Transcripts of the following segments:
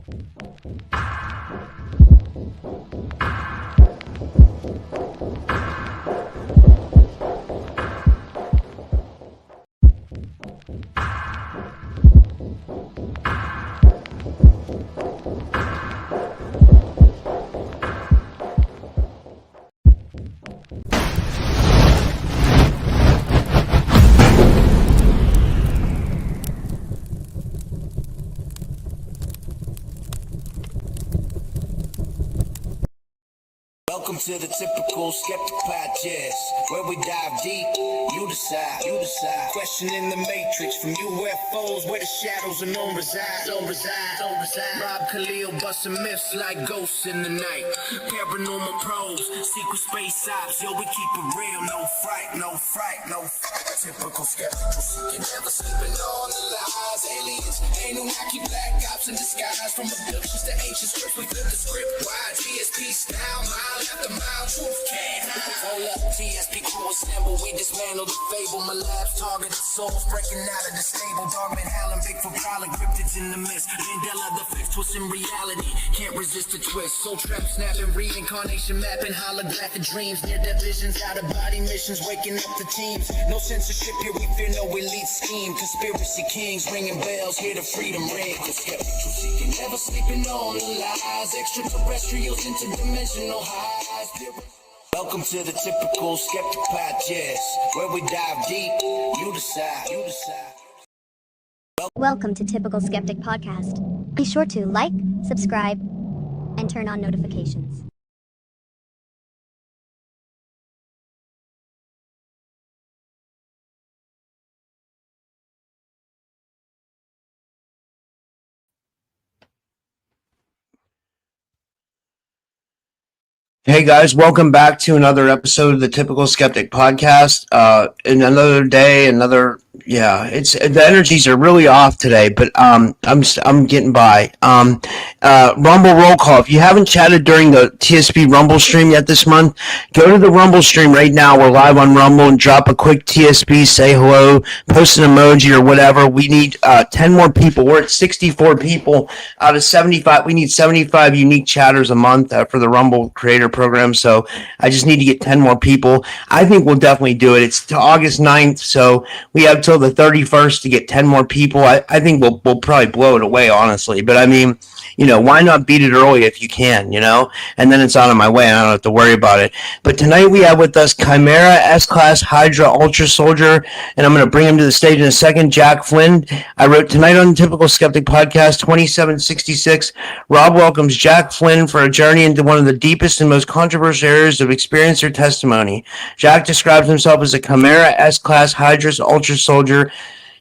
Welcome to the Typical Skeptic Podcast, where we dive deep, you decide. Questioning the matrix, from UFOs, where the shadows unknown reside. Rob Khalil busting myths like ghosts in the night. Paranormal pros, secret space ops, yo, we keep it real, no fright. Typical skeptics, you never sleeping on the lies. Aliens, Anunnaki, black ops in disguise. From abductions to ancient scripts, we flip the script wide. TSP style, mile after mile, truth can't hide. Hold up, TSP crew assemble, we dismantle the fable. My lab's targeted souls breaking out of the stable. Dogman howling, Bigfoot prowling, cryptids in the mist. Mandela the fifth twist in reality, can't resist the twist. Soul trap snapping, reincarnation mapping, holographic dreams. Near-death visions, out-of-body missions, waking up the teams. No censorship here, we fear no elite scheme. Conspiracy kings ringing bells, hear the freedom ring. The skeptical seeking, never sleeping on the lies. Extraterrestrials, interdimensional highs. Welcome to the Typical Skeptic Podcast, where we dive deep, you decide. Welcome to Typical Skeptic Podcast. Be sure to like, subscribe, and turn on notifications. Hey guys, welcome back to another episode of the Typical Skeptic Podcast. In another day, it's the energies are really off today, but I'm getting by. Rumble roll call. If you haven't chatted during the TSP Rumble stream yet this month, go to the Rumble stream right now. We're live on Rumble, and drop a quick TSP, say hello, post an emoji or whatever. We need 10 more people. We're at 64 people out of 75. We need 75 unique chatters a month for the Rumble Creator Program. So I just need to get 10 more people. I think we'll definitely do it. It's to August 9th, so we have till the 31st to get 10 more people. I think we'll probably blow it away, honestly. But I mean, why not beat it early if you can, and then it's out of my way. I don't have to worry about it. But tonight we have with us Chimera, S-Class, Hydra Ultra Soldier, and I'm going to bring him to the stage in a second, Jack Flynn. I wrote tonight on the Typical Skeptic Podcast 2766. Rob welcomes Jack Flynn for a journey into one of the deepest and most controversial areas of experience or testimony. Jack describes himself as a Chimera, S-Class, Hydra Ultra Soldier,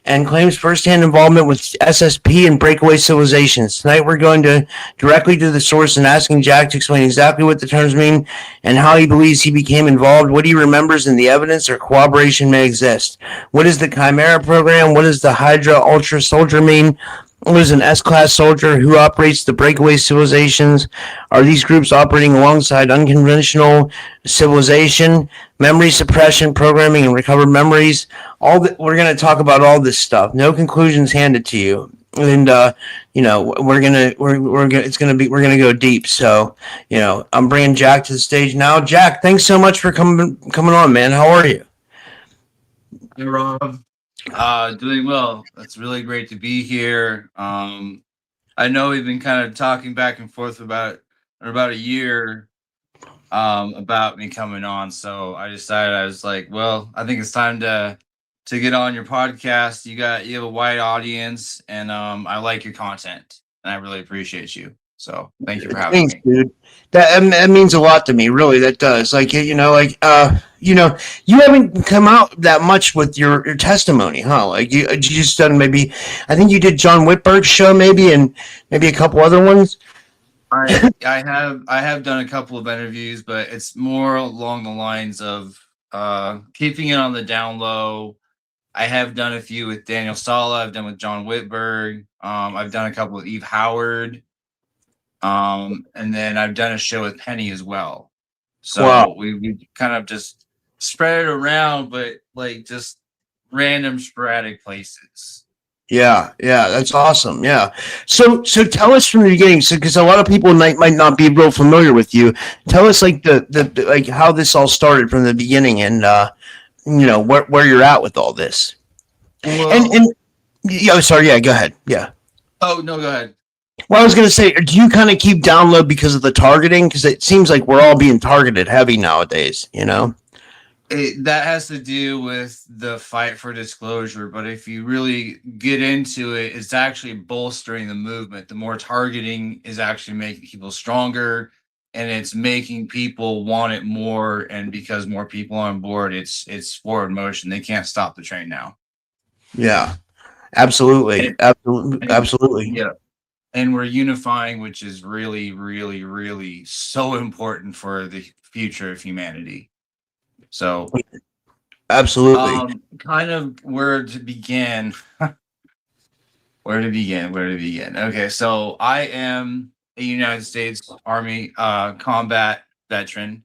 and claims first-hand involvement with SSP and Breakaway civilizations. Tonight we're going directly to the source and asking Jack to explain exactly what the terms mean and how he believes he became involved, what he remembers, and the evidence or corroboration may exist. What is the Chimera program? What does the Hydra Ultra Soldier mean? What is an S-Class soldier? Who operates the Breakaway civilizations? Are these groups operating alongside unconventional civilization, memory suppression, programming, and recovered memories? We're going to talk about all this stuff. No conclusions handed to you, and we're gonna go deep. So I'm bringing Jack to the stage now. Jack, thanks so much for coming on, man. How are you? Hey, Rob. Doing well. It's really great to be here. I know we've been kind of talking back and forth about a year about me coming on, so I decided, I was like, well, I think it's time to get on your podcast. You have a wide audience, and I like your content, and I really appreciate you. So thank you for having me. Dude. That means a lot to me, really. That does. You haven't come out that much with your testimony, huh? Like you just done maybe, I think you did John Whitberg's show maybe, and maybe a couple other ones. I have done a couple of interviews, but it's more along the lines of keeping it on the down low. I have done a few with Daniel Sala. I've done with John Whitberg. I've done a couple with Eve Howard. And then I've done a show with Penny as well. So wow. we kind of just spread it around, but like just random sporadic places. Yeah, yeah, that's awesome. Yeah. So tell us from the beginning, so because a lot of people might not be real familiar with you. Tell us like the like how this all started from the beginning, and where you're at with all this. Well, And yeah, sorry, yeah, go ahead. Yeah. oh no, go ahead. Well, I was gonna say, do you kind of keep down low because of the targeting? Because it seems like we're all being targeted heavy nowadays. That has to do with the fight for disclosure, but if you really get into it, it's actually bolstering the movement. The more targeting is actually making people stronger, and it's making people want it more. And because more people are on board, it's forward motion. They can't stop the train now. Yeah. Absolutely. And, Absolutely. and Absolutely. yeah, and we're unifying, which is really, really, really so important for the future of humanity. So, Absolutely. kind of where to begin. Where to begin? Where to begin? Okay, so I am a United States Army combat veteran.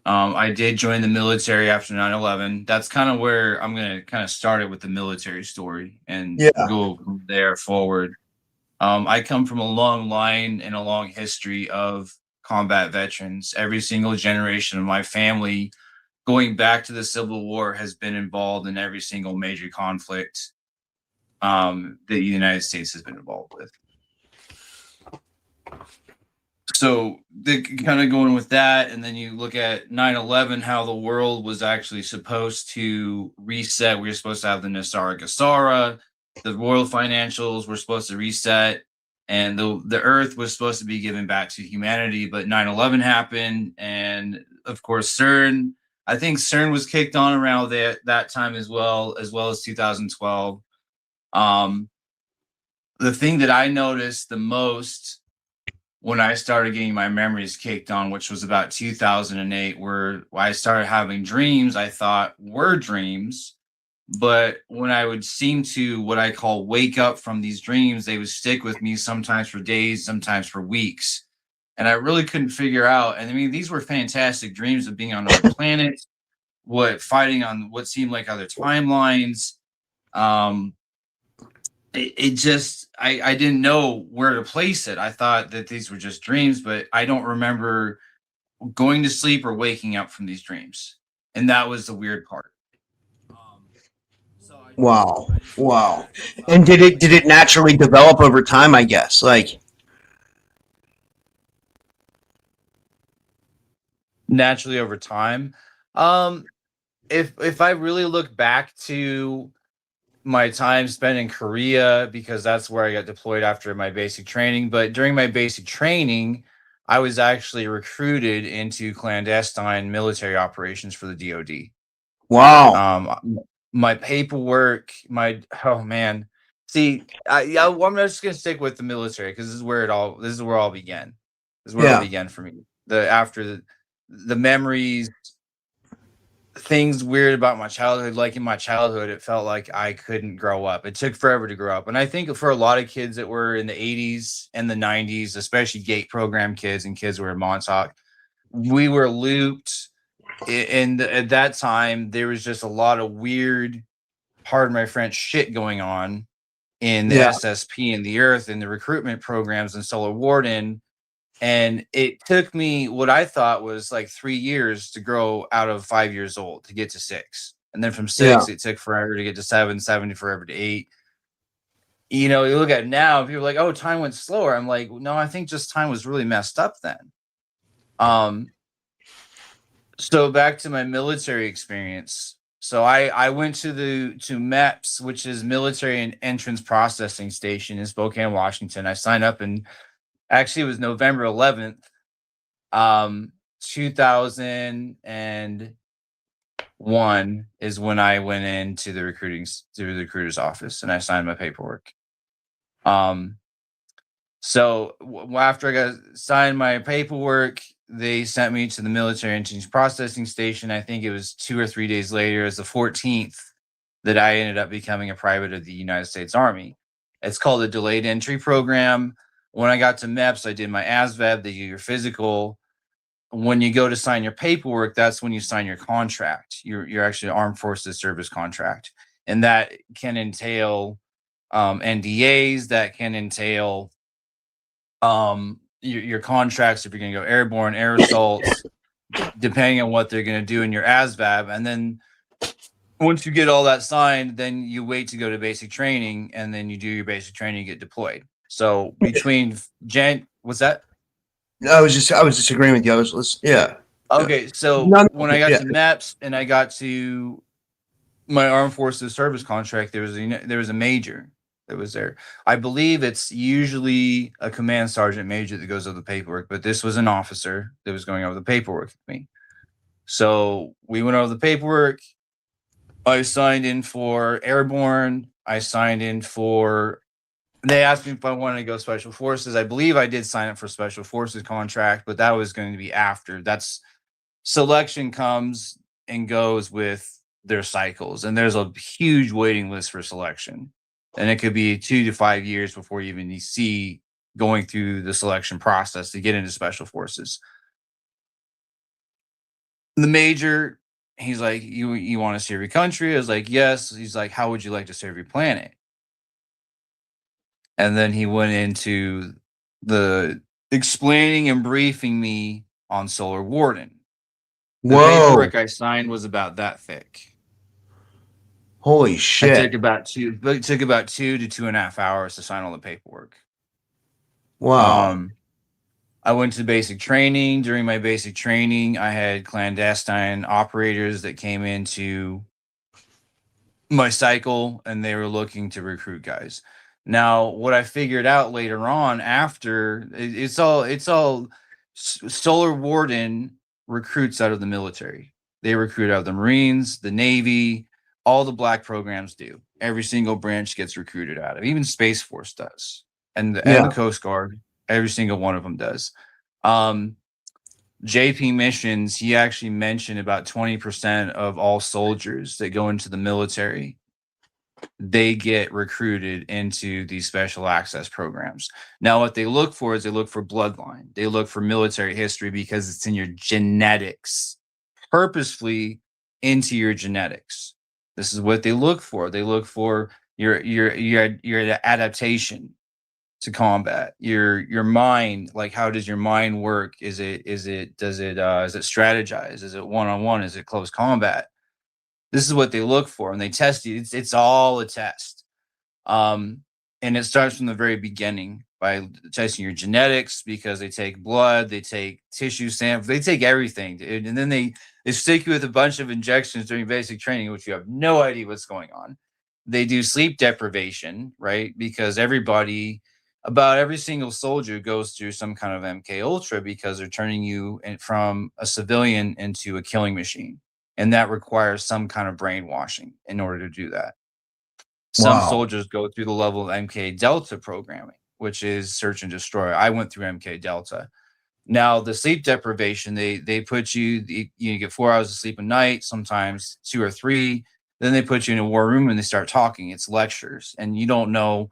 I did join the military after 9/11. That's kind of where I'm gonna kind of start it with the military story and Yeah. go from there forward. I come from a long line and a long history of combat veterans. Every single generation of my family, going back to the Civil War, has been involved in every single major conflict the United States has been involved with. So the kind of going with that, and then you look at 9/11, how the world was actually supposed to reset. We were supposed to have the Nasara Gassara, the world financials were supposed to reset, and the earth was supposed to be given back to humanity. But 9/11 happened, and of course CERN. I think CERN was kicked on around that time as well as 2012. Um, the thing that I noticed the most when I started getting my memories kicked on, which was about 2008, where I started having dreams I thought were dreams. But when I would seem to what I call wake up from these dreams, they would stick with me sometimes for days, sometimes for weeks. And I really couldn't figure out. And I mean, these were fantastic dreams of being on other planets, what fighting on what seemed like other timelines. Um, it just I didn't know where to place it. I thought that these were just dreams, but I don't remember going to sleep or waking up from these dreams. And that was the weird part. Um, so Wow. I just wanted Wow. to And did like it naturally develop over time, I guess? Like, naturally over time. Um, if I really look back to my time spent in Korea, because that's where I got deployed after my basic training. But during my basic training, I was actually recruited into clandestine military operations for the DoD. wow. My paperwork, my oh man, see, I'm just gonna stick with the military because this is where all began. This is where it all Yeah. began for me. The memories, things weird about my childhood. Like in my childhood, it felt like I couldn't grow up. It took forever to grow up. And I think for a lot of kids that were in the 80s and the 90s, especially gate program kids and kids who were in Montauk, we were looped. And at that time, there was just a lot of weird, pardon my French, shit going on in the Yeah. SSP and the Earth and the recruitment programs and Solar Warden. And it took me what I thought was like 3 years to grow out of 5 years old to get to six. And then from Yeah. six, it took forever to get to seven, seven to forever to eight. You know, you look at it now, people are like, oh, time went slower. I'm like, no, I think just time was really messed up then. Um, so back to my military experience. So I went to MEPS, which is Military and Entrance Processing Station in Spokane, Washington. I signed up and actually it was November 11th, 2001 is when I went into the recruiter's office and I signed my paperwork. So after I got signed my paperwork, they sent me to the military entrance processing station. I think it was 2 or 3 days later, as the 14th, that I ended up becoming a private of the United States Army. It's called a delayed entry program. When I got to MEPS, I did my ASVAB, they do your physical. When you go to sign your paperwork, that's when you sign your contract. You're actually an armed forces service contract. And that can entail NDAs that can entail your contracts if you're going to go airborne, air assaults, depending on what they're going to do in your ASVAB. And then once you get all that signed, then you wait to go to basic training, and then you do your basic training, you get deployed. So between what's that? I was just agreeing with you. Yeah. Okay, so when I got to MEPS and I got to my Armed Forces service contract, there was a major that was there. I believe it's usually a command sergeant major that goes over the paperwork, but this was an officer that was going over the paperwork with me. So we went over the paperwork. I signed in for airborne. I signed in for. They asked me if I wanted to go special forces. I believe I did sign up for special forces contract, but that was going to be after. That's selection comes and goes with their cycles, and there's a huge waiting list for selection, and it could be 2 to 5 years before you even see going through the selection process to get into special forces. The major, he's like, you want to serve your country? I was like, yes. He's like, how would you like to serve your planet? And then he went into the explaining and briefing me on Solar Warden. The paperwork I signed was about that thick. Holy shit! It took about 2 to 2.5 hours to sign all the paperwork. Wow. I went to basic training. During my basic training, I had clandestine operators that came into my cycle, and they were looking to recruit guys. Now, what I figured out later on, after it's all Solar Warden recruits out of the military. They recruit out of the Marines, the Navy, all the black programs do. Every single branch gets recruited out of. Even Space Force does, and the Coast Guard. Every single one of them does. JP Missions, he actually mentioned about 20% of all soldiers that go into the military, they get recruited into these special access programs. Now, what they look for is they look for bloodline. They look for military history because it's in your genetics, purposefully into your genetics. This is what they look for. They look for your adaptation to combat, your mind. Like, how does your mind work? Does it strategize? Is it one-on-one? Is it close combat? This is what they look for, and they test you. It's all a test. And it starts from the very beginning by testing your genetics, because they take blood, they take tissue samples, they take everything, and then they stick you with a bunch of injections during basic training, which you have no idea what's going on. They do sleep deprivation, right? Because about every single soldier goes through some kind of MK Ultra, because they're turning you from a civilian into a killing machine. And that requires some kind of brainwashing in order to do that. Some soldiers go through the level of MK Delta programming, which is search and destroy. I went through MK Delta. Now, the sleep deprivation, they put you get 4 hours of sleep a night, sometimes 2 or 3. Then they put you in a war room and they start talking. It's lectures, and you don't know.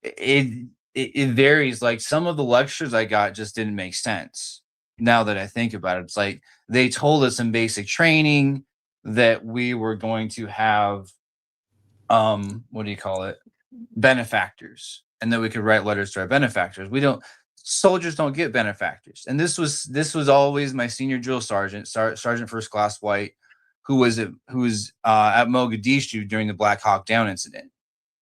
It varies. Like, some of the lectures I got just didn't make sense. Now that I think about it, it's like they told us in basic training that we were going to have, benefactors, and that we could write letters to our benefactors. Soldiers don't get benefactors. And this was always my senior drill sergeant, Sergeant First Class White, who was at Mogadishu during the Black Hawk Down incident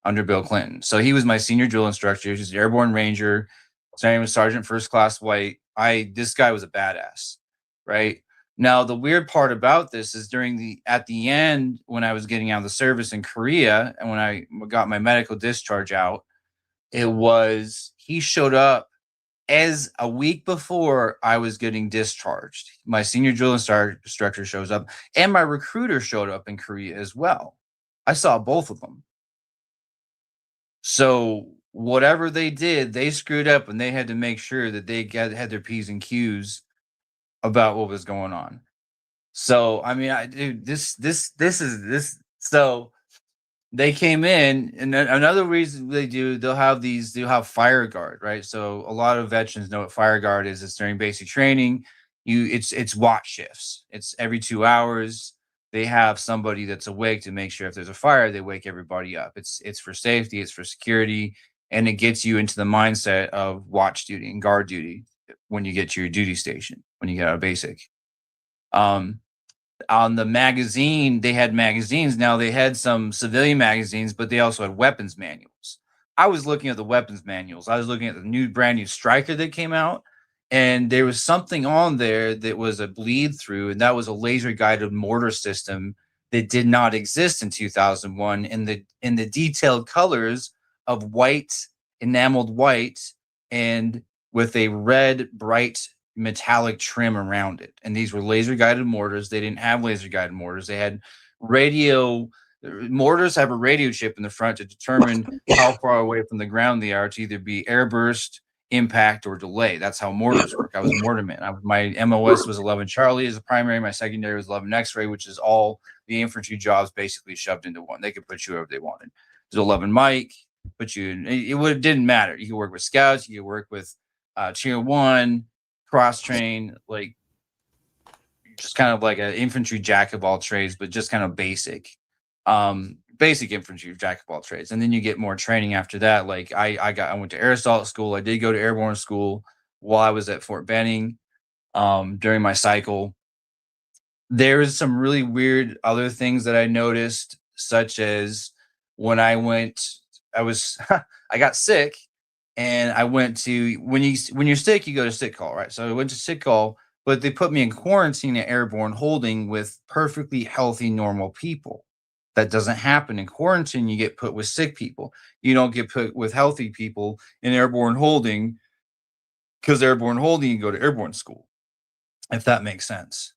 under Bill Clinton. So he was my senior drill instructor. He was an airborne ranger. His name was Sergeant First Class White. This guy was a badass, right? Now, the weird part about this is at the end, when I was getting out of the service in Korea, and when I got my medical discharge out, he showed up as a week before I was getting discharged. My senior drill instructor shows up, and my recruiter showed up in Korea as well. I saw both of them. So whatever they did, they screwed up, and they had to make sure that they had their P's and Q's about what was going on. So, I mean, so they came in, and another reason they'll have fire guard, right? So a lot of veterans know what fire guard is. It's during basic training. It's watch shifts. It's every 2 hours. they have somebody that's awake to make sure if there's a fire, they wake everybody up. It's for safety, it's for security, and it gets you into the mindset of watch duty and guard duty when you get to your duty station, when you get out of basic. On the magazine, they had magazines. Now they had some civilian magazines, but they also had weapons manuals. I was looking at the weapons manuals. I was looking at the brand new Striker that came out, and there was something on there that was a bleed through, and that was a laser guided mortar system that did not exist in 2001 in the detailed colors of white, enameled white, and with a red bright metallic trim around it. And these were laser guided mortars. They didn't have laser guided mortars. They had radio. Mortars have a radio chip in the front to determine how far away from the ground they are to either be airburst, impact, or delay. That's how mortars work. I was a mortarman. My MOS was 11 Charlie as a primary. My secondary was 11 X-ray, which is all the infantry jobs basically shoved into one. They could put you wherever they wanted. There's 11 Mike, but it didn't matter. You could work with scouts. You could work with Tier 1, cross train, like just kind of like an infantry jack of all trades, but just kind of basic infantry jack of all trades. And then you get more training after that. Like I went to air assault school. I did go to airborne school while I was at Fort Benning during my cycle. There is some really weird other things that I noticed, such as when I got sick. And I went to, when you're sick, you go to sick call, right? So I went to sick call, but they put me in quarantine at airborne holding with perfectly healthy, normal people. That doesn't happen in quarantine. You get put with sick people. You don't get put with healthy people in airborne holding, because airborne holding, you go to airborne school, if that makes sense.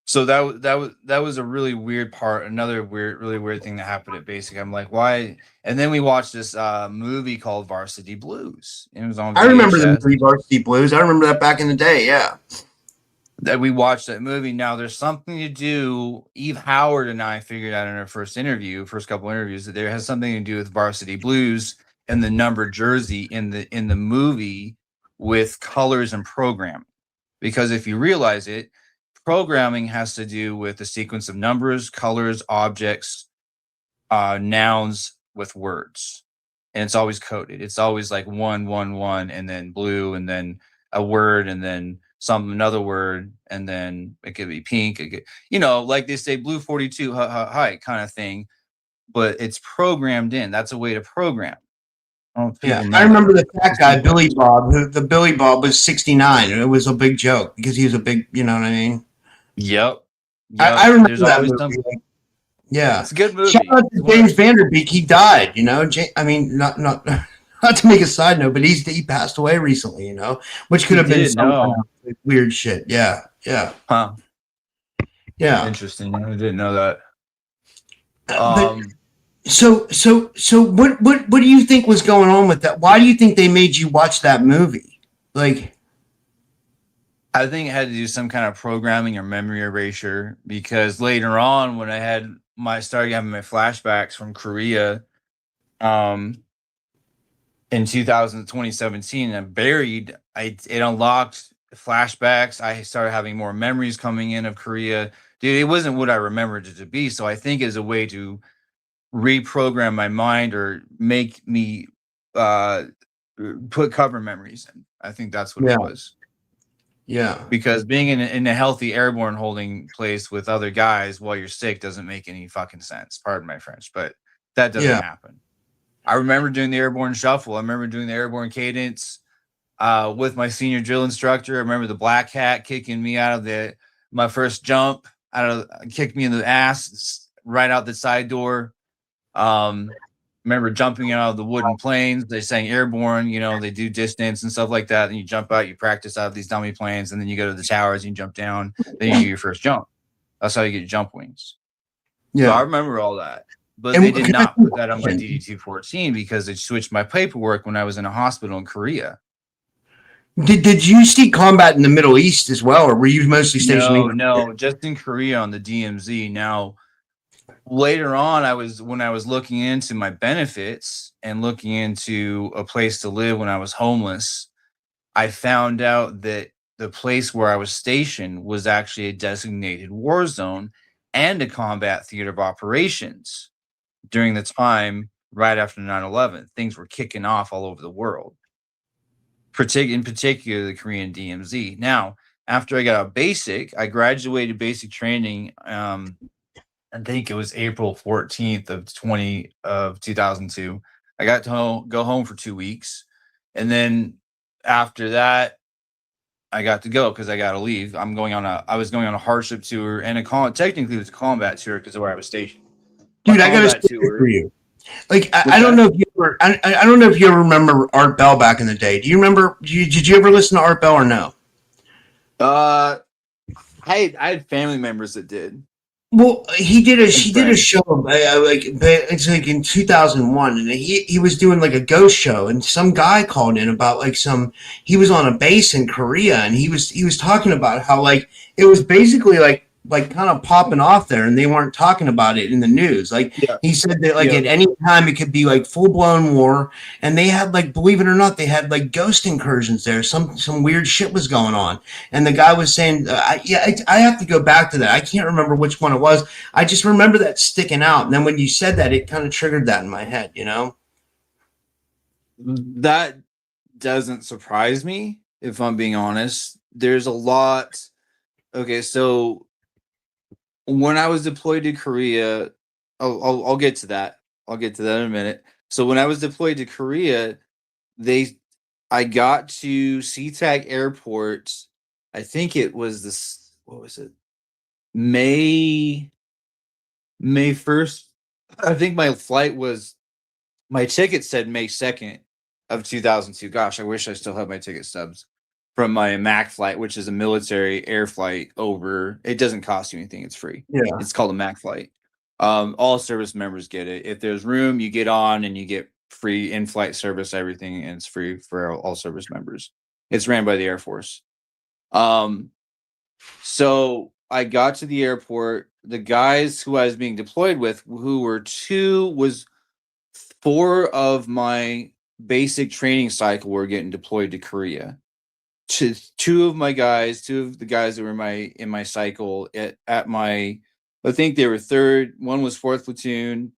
So that was a really weird part. Another really weird thing that happened at basic. I'm like, why? And then we watched this movie called Varsity Blues. It was on VHS. I remember the movie Varsity Blues. I remember that back in the day. Yeah. That we watched that movie. Now there's something to do. Eve Howard and I figured out in our first couple interviews, that there has something to do with Varsity Blues and the numbered jersey in the movie with colors and programming. Because if you realize it, programming has to do with the sequence of numbers, colors, objects, nouns with words. And it's always coded. It's always like 1, 1, 1, and then blue, and then a word, and then another word, and then it could be pink. Like they say, blue 42, hi, kind of thing. But it's programmed in. That's a way to program. I remember the fat guy, Billy Bob. The Billy Bob was 69, and it was a big joke because he was a big, you know what I mean? Yep. I remember that movie. Yeah, it's a good movie. Shout out to James Vanderbeek. He died. I mean, not to make a side note, but he passed away recently. Which could have been some kind of weird shit. Yeah. Huh. Yeah. Interesting. I didn't know that. So what do you think was going on with that? Why do you think they made you watch that movie? Like, I think it had to do some kind of programming or memory erasure, because later on, when I started having my flashbacks from Korea, in 2017, it unlocked flashbacks. I started having more memories coming in of Korea. Dude, it wasn't what I remembered it to be. So I think as a way to reprogram my mind or make me put cover memories in. I think that's what it was. Yeah. Because being in a healthy airborne holding place with other guys while you're sick doesn't make any fucking sense. Pardon my French, but that doesn't happen. I remember doing the airborne shuffle. I remember doing the airborne cadence with my senior drill instructor. I remember the black hat kicking me out of my first jump, kicked me in the ass right out the side door. Remember jumping out of the wooden planes. They sang airborne, they do distance and stuff like that. And you jump out, you practice out of these dummy planes, and then you go to the towers and you jump down. Then you do your first jump. That's how you get jump wings. Yeah. So I remember all that. But they did not put that on my DD-214 because they switched my paperwork when I was in a hospital in Korea. Did you see combat in the Middle East as well, or were you mostly stationed? No, just in Korea on the DMZ. Now, later on, when I was looking into my benefits and looking into a place to live when I was homeless, I found out that the place where I was stationed was actually a designated war zone and a combat theater of operations during the time right after 9/11. Things were kicking off all over the world, in particular the Korean DMZ. Now, after I got out basic, I graduated basic training. I think it was April 14th of 2002. I got to go home for 2 weeks, and then after that, I got to go because I got to leave. I was going on a hardship tour and technically it was a combat tour because of where I was stationed. Dude, I got a story for you. Like, I don't know if you ever, I don't know if you ever remember Art Bell back in the day. Do you remember? Did you ever listen to Art Bell or no? I had family members that did. Well, he did a show it's like in 2001, and he was doing like a ghost show, and some guy called in about like he was on a base in Korea, and he was talking about how like it was basically like kind of popping off there, and they weren't talking about it in the news. Like he said that like at any time it could be like full blown war, and they had like, believe it or not, they had like ghost incursions there. Some weird shit was going on, and the guy was saying, I have to go back to that. I can't remember which one it was. I just remember that sticking out, and then when you said that, it kind of triggered that in my head. You know, that doesn't surprise me if I'm being honest. There's a lot. Okay, so when I was deployed to Korea, I'll get to that. I'll get to that in a minute. So when I was deployed to Korea, I got to SeaTac Airport. I think it was this. What was it? May 1st. I think my ticket said May 2nd of 2002. Gosh, I wish I still had my ticket stubs from my MAC flight, which is a military air flight over. It doesn't cost you anything. It's free. Yeah. It's called a MAC flight. All service members get it. If there's room, you get on and you get free in-flight service, everything, and it's free for all service members. It's ran by the Air Force. So I got to the airport. The guys who I was being deployed with, was 4 of my basic training cycle were getting deployed to Korea. Two of the guys that were in my cycle at my, I think they were 3rd. One was 4th platoon.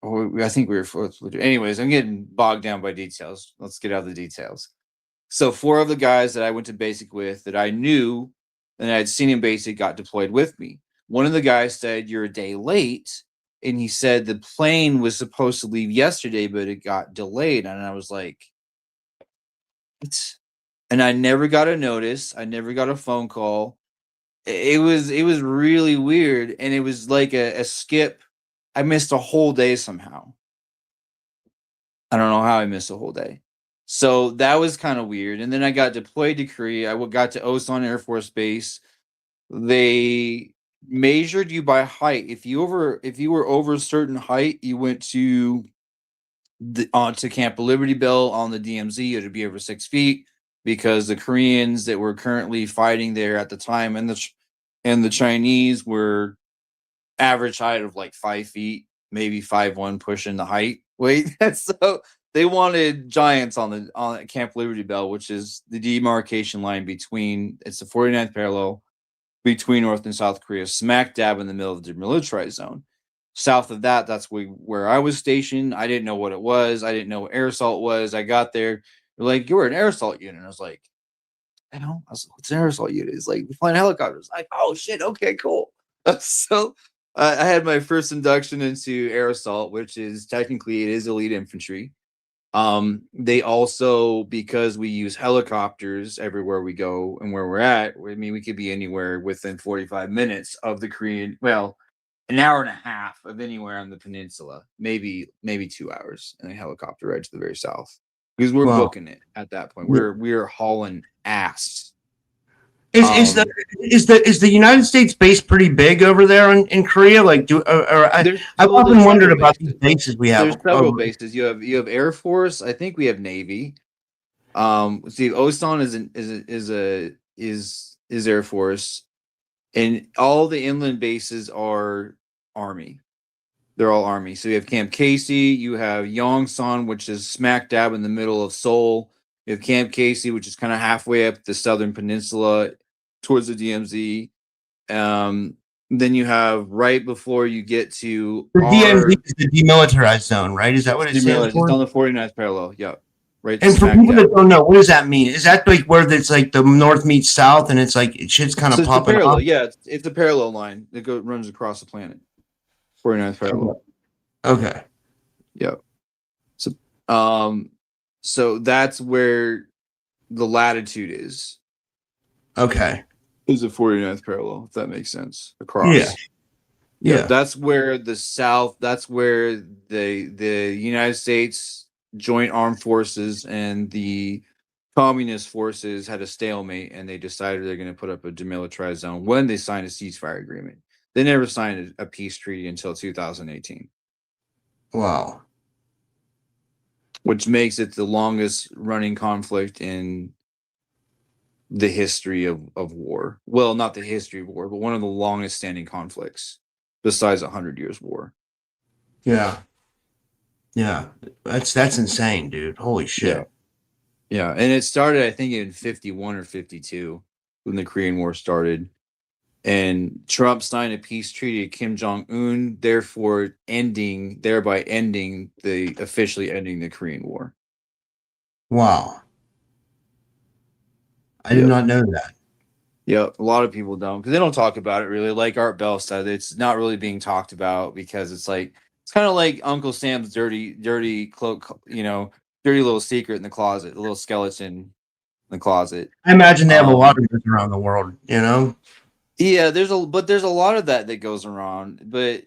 Or I think we were 4th platoon. Anyways, I'm getting bogged down by details. Let's get out of the details. So 4 of the guys that I went to basic with that I knew and I had seen in basic got deployed with me. One of the guys said, "You're a day late." And he said the plane was supposed to leave yesterday, but it got delayed. And I was like, and I never got a notice. I never got a phone call. It was really weird. And it was like a skip. I missed a whole day somehow. I don't know how I missed a whole day. So that was kind of weird. And then I got deployed to Korea. I got to Osan Air Force Base. They measured you by height. If you were over a certain height, you went to Camp Liberty Bell on the DMZ. It would be over 6 feet because the Koreans that were currently fighting there at the time and the Chinese were average height of like 5 feet, maybe 5'1", pushing the height. So they wanted giants on Camp Liberty Bell, which is the demarcation line it's the 49th parallel between North and South Korea, smack dab in the middle of the demilitarized zone. South of that, that's where I was stationed. I didn't know what it was. I didn't know what air assault was. I got there. They're like, "You were an air assault unit." And I was like, "I know." I was like, "What's an air assault unit?" It's like, "We flying helicopters." Like, "Oh shit, okay, cool." So I had my first induction into air assault, which is technically it is elite infantry. They also, because we use helicopters everywhere we go and where we're at, I mean, we could be anywhere within 45 minutes of the Korean, an hour and a half of anywhere on the peninsula, maybe 2 hours in a helicopter ride to the very south, because we're booking it at that point. We're hauling ass. Is the United States base pretty big over there in Korea? Like, I've often wondered about these bases we have. There's several bases. You have Air Force. I think we have Navy. See, Osan is Air Force, and all the inland bases are Army. They're all Army. So you have Camp Casey. You have Yongsan, which is smack dab in the middle of Seoul. You have Camp Casey, which is kind of halfway up the southern peninsula towards the DMZ. Then you have right before you get to The DMZ is the demilitarized zone, right? Is that what it stands It's for? on the 49th parallel. Yeah. Right. And for people that don't know, what does that mean? Is that like where it's like the north meets south, and it's like shit's kind of it's popping parallel. off? Yeah, it's a parallel line that runs across the planet. 49th parallel. Okay. Yeah. So that's where the latitude is. Okay. Is the 49th parallel, if that makes sense. Across. Yeah. That's where the South, that's where the United States Joint Armed Forces and the communist forces had a stalemate, and they decided they're going to put up a demilitarized zone when they signed a ceasefire agreement. They never signed a peace treaty until 2018. Wow. Which makes it the longest running conflict in the history of war. Well, not the history of war, but one of the longest standing conflicts besides 100 Years' War. Yeah. Yeah. That's insane, dude. Holy shit. Yeah. And it started, I think, in 51 or 52 when the Korean War started. And Trump signed a peace treaty with Kim Jong-un, thereby officially ending the Korean War. Wow. I did not know that. Yeah, a lot of people don't, because they don't talk about it really. Like Art Bell said, it's not really being talked about because it's kind of like Uncle Sam's dirty cloak, dirty little secret in the closet, a little skeleton in the closet. I imagine they have a lot of this around the world, Yeah, there's a lot of that goes around, but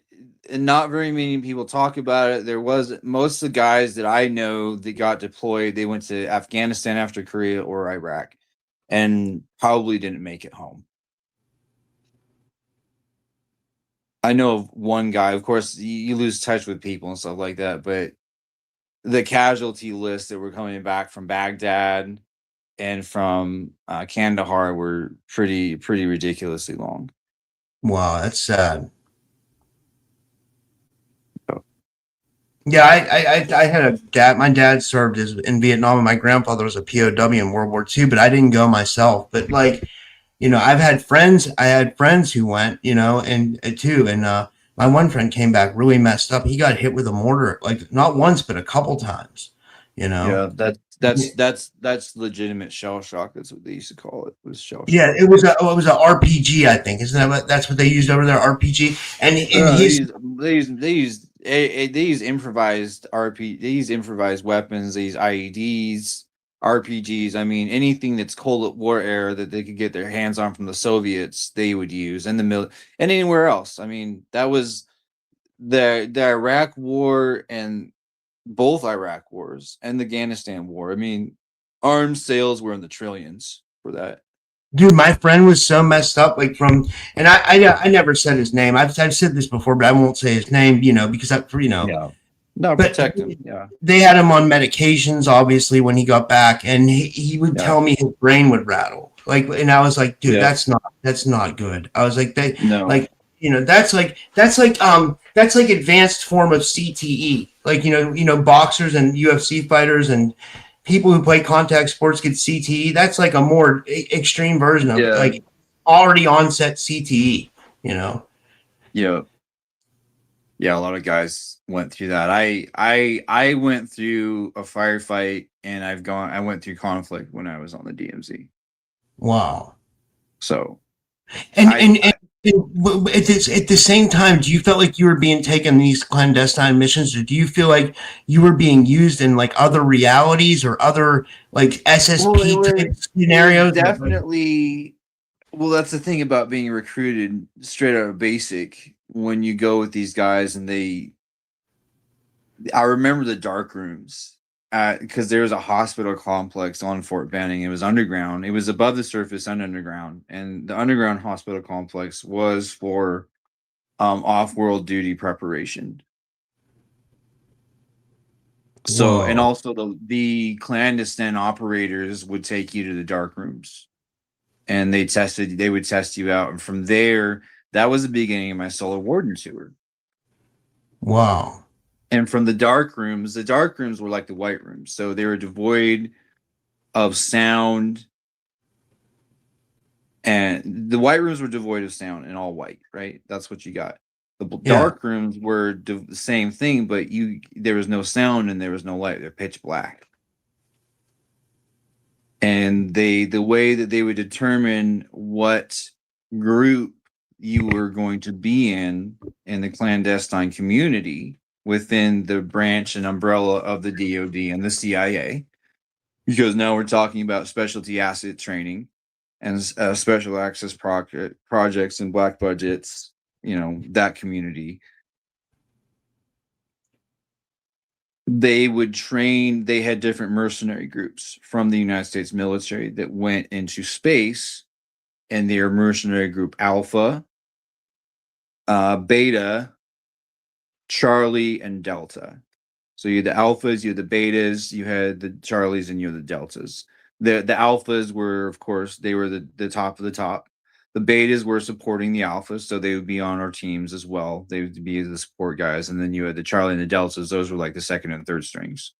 not very many people talk about it. There was most of the guys that I know that got deployed, they went to Afghanistan after Korea or Iraq, and probably didn't make it home. I know of one guy, of course, you lose touch with people and stuff like that, but the casualty lists that were coming back from Baghdad and from Kandahar were pretty ridiculously long. Wow, that's sad. Yeah, I had a dad. My dad served in Vietnam, and my grandfather was a POW in World War II. But I didn't go myself. But I've had friends. I had friends who went, and too. And my one friend came back really messed up. He got hit with a mortar, like not once, but a couple times. Yeah, that's legitimate shell shock. That's what they used to call it. Was shell shock. Yeah, it was a RPG, I think. Isn't that that's what they used over there? RPG. And they use improvised RP. They use improvised weapons. They use IEDs, RPGs. I mean, anything that's Cold War era that they could get their hands on from the Soviets, they would use, and and anywhere else. I mean, that was the Iraq War and both Iraq wars and the Afghanistan war. I mean, arms sales were in the trillions for that. Dude, my friend was so messed up, and I never said his name. I've said this before, but I won't say his name, because Yeah. No, protect him. Yeah. They had him on medications, obviously, when he got back, and he would tell me his brain would rattle. And I was like, dude, that's not good. I was like, that's like advanced form of CTE. Boxers and UFC fighters and people who play contact sports get CTE. That's like a more extreme version of it, already onset CTE. Yeah. Yeah, a lot of guys went through that. I went through a firefight, and I went through conflict when I was on the DMZ. Wow. So, at the same time, do you feel like you were being taken these clandestine missions, or do you feel like you were being used in other realities or other SSP type scenarios? Definitely. Well, that's the thing about being recruited straight out of basic. When you go with these guys, and I remember the dark rooms because there was a hospital complex on Fort Benning. It was underground. It was above the surface and underground. And the underground hospital complex was for off-world duty preparation. So, and also the clandestine operators would take you to the dark rooms, and they would test you out. And from there, that was the beginning of my solo warden tour. Wow. And from the dark rooms were like the white rooms. So they were devoid of sound. And the white rooms were devoid of sound and all white, right? That's what you got. The dark rooms were the same thing, but there was no sound and there was no light. They're pitch black. And the way that they would determine what group you were going to be in the clandestine community within the branch and umbrella of the DoD and the CIA, because now we're talking about specialty asset training and special access projects and black budgets, that community. They would train, they had different mercenary groups from the United States military that went into space, and their mercenary group Alpha, Beta, Charlie, and Delta. So you had the Alphas, you had the Betas, you had the Charlies, and you had the Deltas. The Alphas were, of course, they were the top of the top. The Betas were supporting the Alphas, so they would be on our teams as well. They would be the support guys. And then you had the Charlie and the Deltas. Those were like the second and third strings.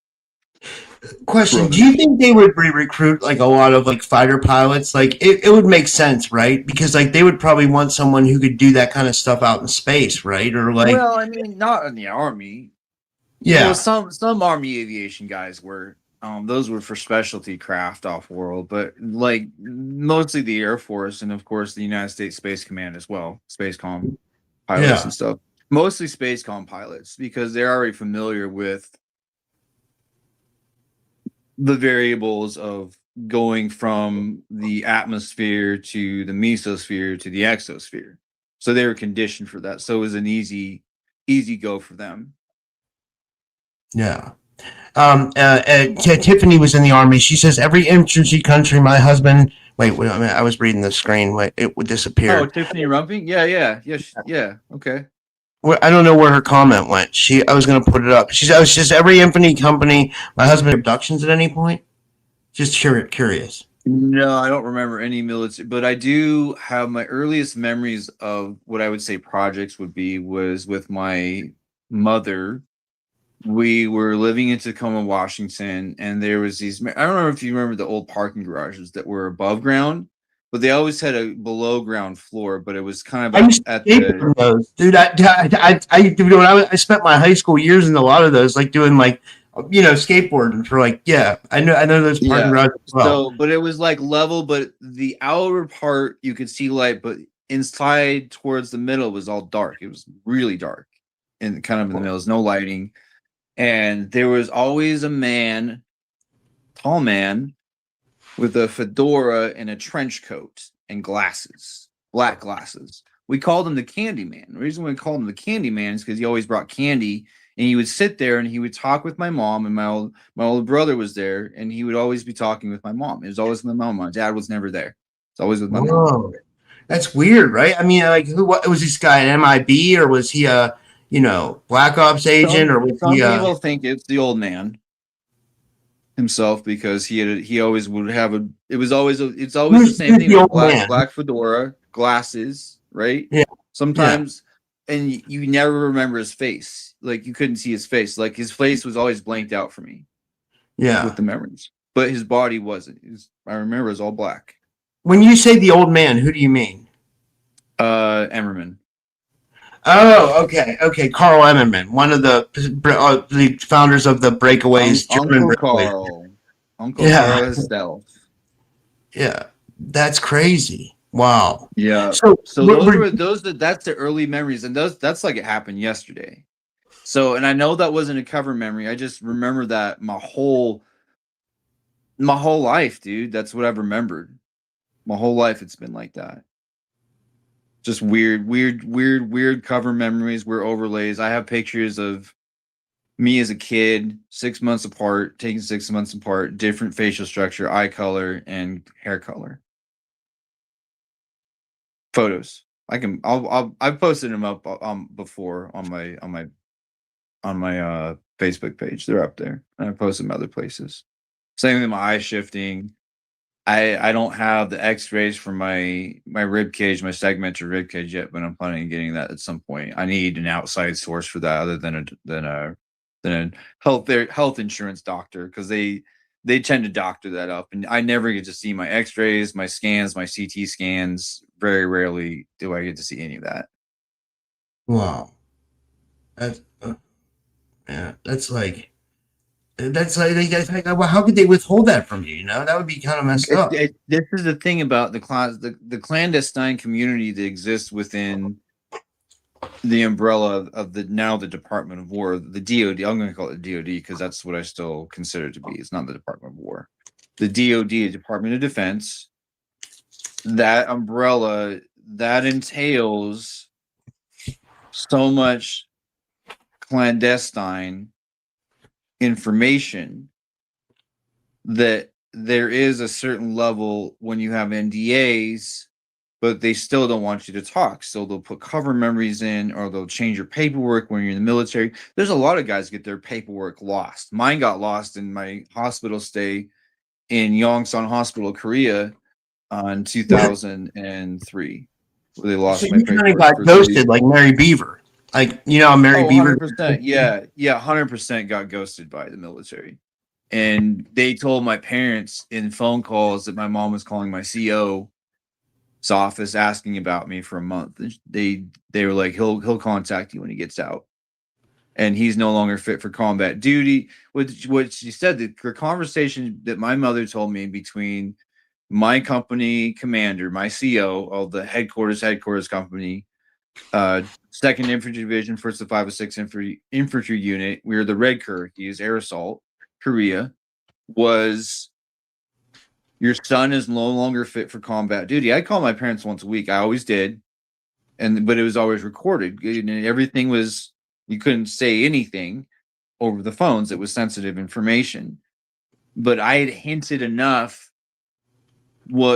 Question: do you think they would recruit like a lot of like fighter pilots? Like it would make sense, right? Because like they would probably want someone who could do that kind of stuff out in space, right? Or like, well, I mean, not in the Army. Yeah, well, some Army aviation guys were. Those were for specialty craft off world, but like mostly the Air Force and of course the United States Space Command as well, Spacecom pilots and stuff. Mostly Spacecom pilots because they're already familiar with the variables of going from the atmosphere to the mesosphere to the exosphere. So they were conditioned for that. So it was an easy go for them. Yeah. Tiffany was in the Army. She says every infantry country my husband I was reading the screen. It would disappear. Oh, Tiffany Rumping? Yeah. Okay. I don't know where her comment went. I was going to put it up. She says every infantry company my husband abductions at any point. Just curious. No, I don't remember any military, but I do have my earliest memories of what I would say projects was with my mother. We were living in Tacoma, Washington, and there was these. I don't know if you remember the old parking garages that were above ground, but they always had a below ground floor. But it was kind of at the those. Dude. I spent my high school years in a lot of those, like doing like skateboarding for I know those parking garages as well. So, but it was like level, but the outer part you could see light, but inside towards the middle was all dark. It was really dark, and kind of in the middle, there's no lighting. And there was always a man, tall man, with a fedora and a trench coat and glasses, black glasses. We called him the Candy Man. The reason we called him the Candy Man is because he always brought candy, and he would sit there and he would talk with my mom, and my older brother was there, and he would always be talking with my mom. It was always with my mom. My dad was never there. It's always with my mom. That's weird, right? I mean, like, what was this guy, an MIB, or was he a Black Ops agent, or was some people think it's the old man himself because he always would have it's always the same thing. Black fedora, glasses, right? Yeah. Sometimes, and you never remember his face. Like you couldn't see his face. Like his face was always blanked out for me. Yeah. With the memories, but his body wasn't. I remember it was all black. When you say the old man, who do you mean? Emmerman. Oh, okay. Carl Emmerman, one of the founders of the Breakaways. Uncle Carl himself. Yeah, that's crazy. Wow. Yeah. So that's the early memories, and that's like it happened yesterday. So, and I know that wasn't a cover memory. I just remember that my whole life, dude. That's what I've remembered. My whole life, it's been like that. Just weird cover memories, weird overlays. I have pictures of me as a kid, 6 months apart, taken 6 months apart, different facial structure, eye color, and hair color. Photos. I've posted them up before on my Facebook page. They're up there, and I posted them other places. Same with my eye shifting. I don't have the X-rays for my rib cage, my segmented rib cage yet, but I'm planning on getting that at some point. I need an outside source for that, other than a health insurance doctor, because they they tend to doctor that up, and I never get to see my X-rays, my scans, my CT scans. Very rarely do I get to see any of that. Wow. That's yeah. Well, how could they withhold that from you? You know, that would be kind of messed up. This is the thing about the clandestine community that exists within the umbrella of the Department of War, the DoD. I'm going to call it the DoD because that's what I still consider it to be. It's not the Department of War. The DoD, Department of Defense. That umbrella that entails so much clandestine information that there is a certain level when you have NDAs, but they still don't want you to talk. So they'll put cover memories in, or they'll change your paperwork when you're in the military. There's a lot of guys get their paperwork lost. Mine got lost in my hospital stay in Yongsan Hospital, Korea, in 2003. Where they lost So my you kind of paperwork. got ghosted like Mary Beaver. Like, you know, Mary Beaver. 100%. Yeah. 100% got ghosted by the military. And they told my parents in phone calls that my mom was calling my CO's office asking about me for a month. They were like, he'll contact you when he gets out, and he's no longer fit for combat duty. What she said, the conversation that my mother told me between my company commander, my CO of the headquarters company, 2nd Infantry Division, 1st of 506 Infantry Unit. We were the Red Kurokis, air assault, Korea, was, your son is no longer fit for combat duty. I call my parents once a week. I always did. But it was always recorded. And everything was, you couldn't say anything over the phones. It was sensitive information. But I had hinted enough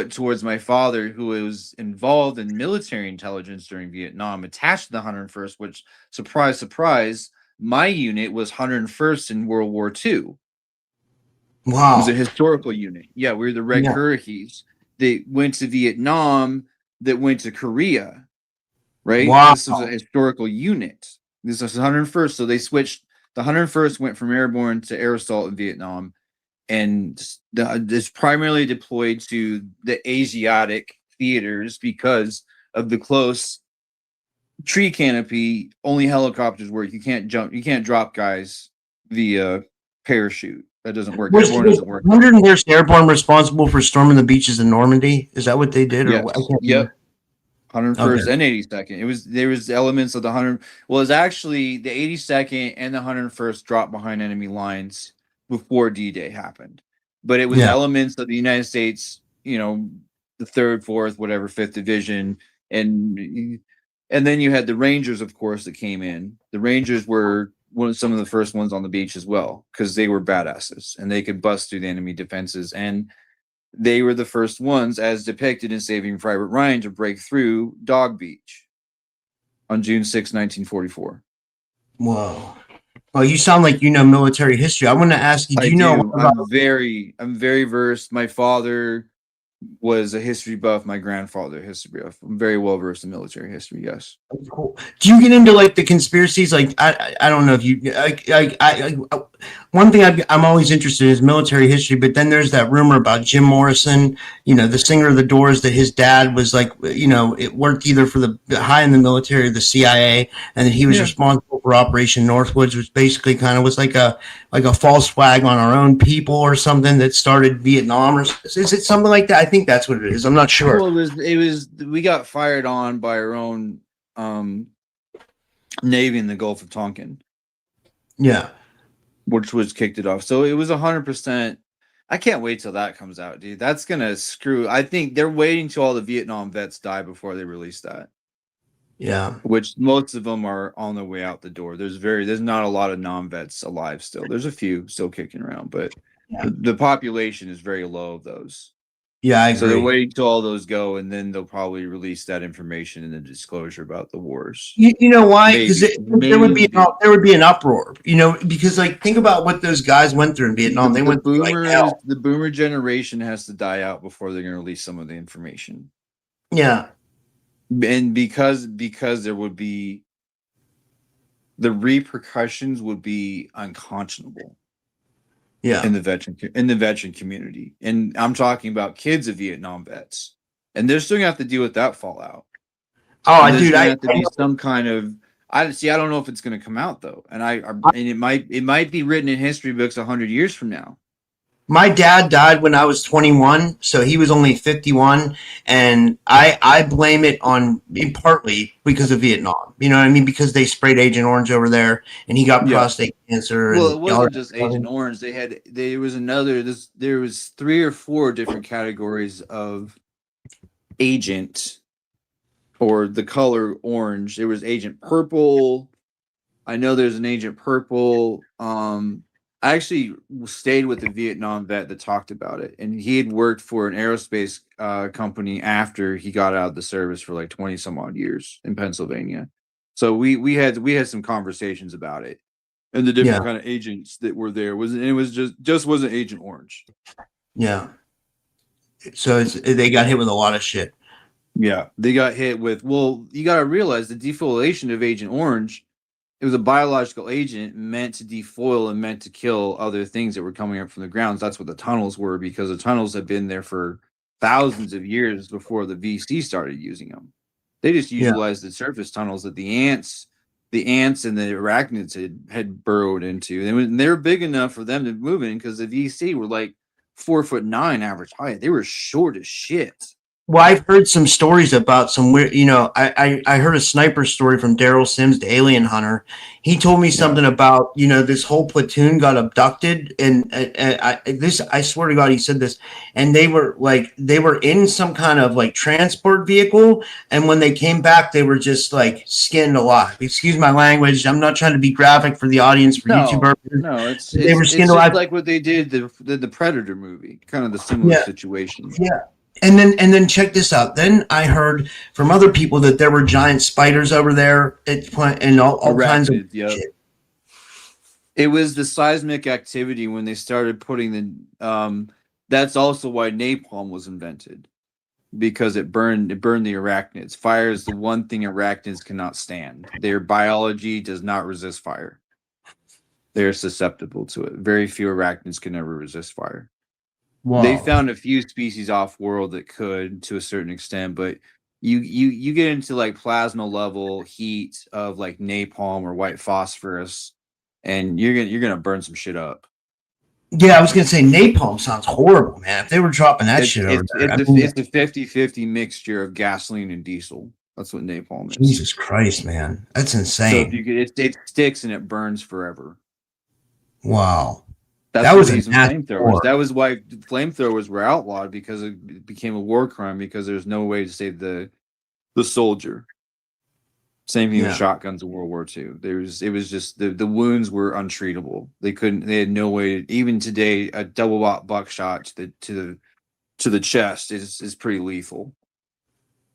towards my father, who was involved in military intelligence during Vietnam, attached to the 101st, which, surprise, surprise, my unit was 101st in World War II. Wow. It was a historical unit. Yeah, we were the Red Kurokis. They went to Vietnam, that went to Korea, right? Wow. This was a historical unit. This was 101st. So they switched. The 101st went from airborne to air assault in Vietnam. And this primarily deployed to the Asiatic theaters because of the close tree canopy. Only helicopters work. You can't jump. You can't drop guys via parachute. That doesn't work. Was Airborne doesn't work. 101st Airborne responsible for storming the beaches in Normandy? Is that what they did? Yes. Yep. 101st Okay. and 82nd. There was elements of the 100. Well, it's actually the 82nd and the 101st dropped behind enemy lines before D-Day happened. But it was elements of the United States, you know, the 3rd, 4th, whatever, 5th Division, and then you had the Rangers, of course, that came in. The Rangers were some of the first ones on the beach as well, because they were badasses and they could bust through the enemy defenses, and they were the first ones, as depicted in Saving Private Ryan, to break through Dog Beach on June 6, 1944. Whoa. Well, you sound like you know military history. I want to ask you, do you know about... I'm very versed. My father was a history buff. My grandfather, a history buff. I'm very well versed in military history. Yes. Cool. Do you get into like the conspiracies? Like, I don't know if you, one thing I'm always interested in is military history, but then there's that rumor about Jim Morrison, you know, the singer of the Doors, that his dad was like, you know, it worked either for the high in the military or the CIA, and that he was responsible for Operation Northwoods, which basically kind of was like a false flag on our own people or something that started Vietnam. Or is it something like that? I think that's what it is. I'm not sure. Well, it was we got fired on by our own Navy in the Gulf of Tonkin. Yeah. Which was kicked it off. So it was 100%. I can't wait till that comes out, dude. That's gonna screw. I think they're waiting till all the Vietnam vets die before they release that. Yeah. Which most of them are on their way out the door. There's not a lot of non-vets alive still. There's a few still kicking around, but the population is very low of those. Yeah, I agree. So they're waiting till all those go, and then they'll probably release that information in the disclosure about the wars. You know why? Because there would be an uproar. You know, because like think about what those guys went through in Vietnam. They went through like hell. The boomer generation has to die out before they're going to release some of the information. Yeah, and because there would be the repercussions would be unconscionable. Yeah. in the veteran community, and I'm talking about kids of Vietnam vets, and they're still gonna have to deal with that fallout. Oh, And there's dude, gonna I have to be some kind of I don't know if it's gonna come out though, and it might be written in history books 100 years from now. my dad died when I was 21, so he was only 51, and I blame it on partly because of Vietnam. You know what I mean? Because they sprayed Agent Orange over there, and he got Yeah. prostate cancer. Well, And it wasn't just Agent Orange. There was 3 or 4 different categories of agent or the color orange. There was Agent Purple. I know there's an Agent Purple. I actually stayed with a Vietnam vet that talked about it, and he had worked for an aerospace company after he got out of the service for like 20 some odd years in Pennsylvania. So we had some conversations about it and the different kind of agents that were there. It was just wasn't Agent Orange. Yeah. So they got hit with a lot of shit. Yeah, they got hit with. Well, you got to realize the defoliation of Agent Orange. It was a biological agent meant to defoil and meant to kill other things that were coming up from the grounds. That's what the tunnels were, because the tunnels had been there for thousands of years before the VC started using them. They just utilized the surface tunnels that the ants and the arachnids had burrowed into. And they were big enough for them to move in, because the VC were like 4'9" average height. They were short as shit. Well, I've heard some stories about some weird, I heard a sniper story from Daryl Sims, the alien hunter. He told me something about, this whole platoon got abducted, and I swear to God, he said this, and they were in some kind of like transport vehicle, and when they came back, they were just like skinned alive. Excuse my language. I'm not trying to be graphic for the audience for YouTube. No, it's skinned just alive, like what they did the Predator movie, kind of the similar situation. Yeah. And then check this out. Then I heard from other people that there were giant spiders over there and all kinds of shit. It was the seismic activity when they started putting the. That's also why napalm was invented, because it burned the arachnids. Fire is the one thing arachnids cannot stand. Their biology does not resist fire. They're susceptible to it. Very few arachnids can ever resist fire. Wow. They found a few species off world that could, to a certain extent, but you get into like plasma level heat of like napalm or white phosphorus, and you're gonna burn some shit up. Yeah, I was gonna say napalm sounds horrible, man. If they were dropping that shit over there, it's a 50-50 mixture of gasoline and diesel. That's what napalm is. Jesus Christ, man, that's insane. So it sticks and it burns forever. Wow. That was flamethrowers. That was why flamethrowers were outlawed, because it became a war crime, because there's no way to save the soldier. Same thing with shotguns in World War II. It was just the wounds were untreatable. They had no way. Even today, a double buckshot to the chest is pretty lethal.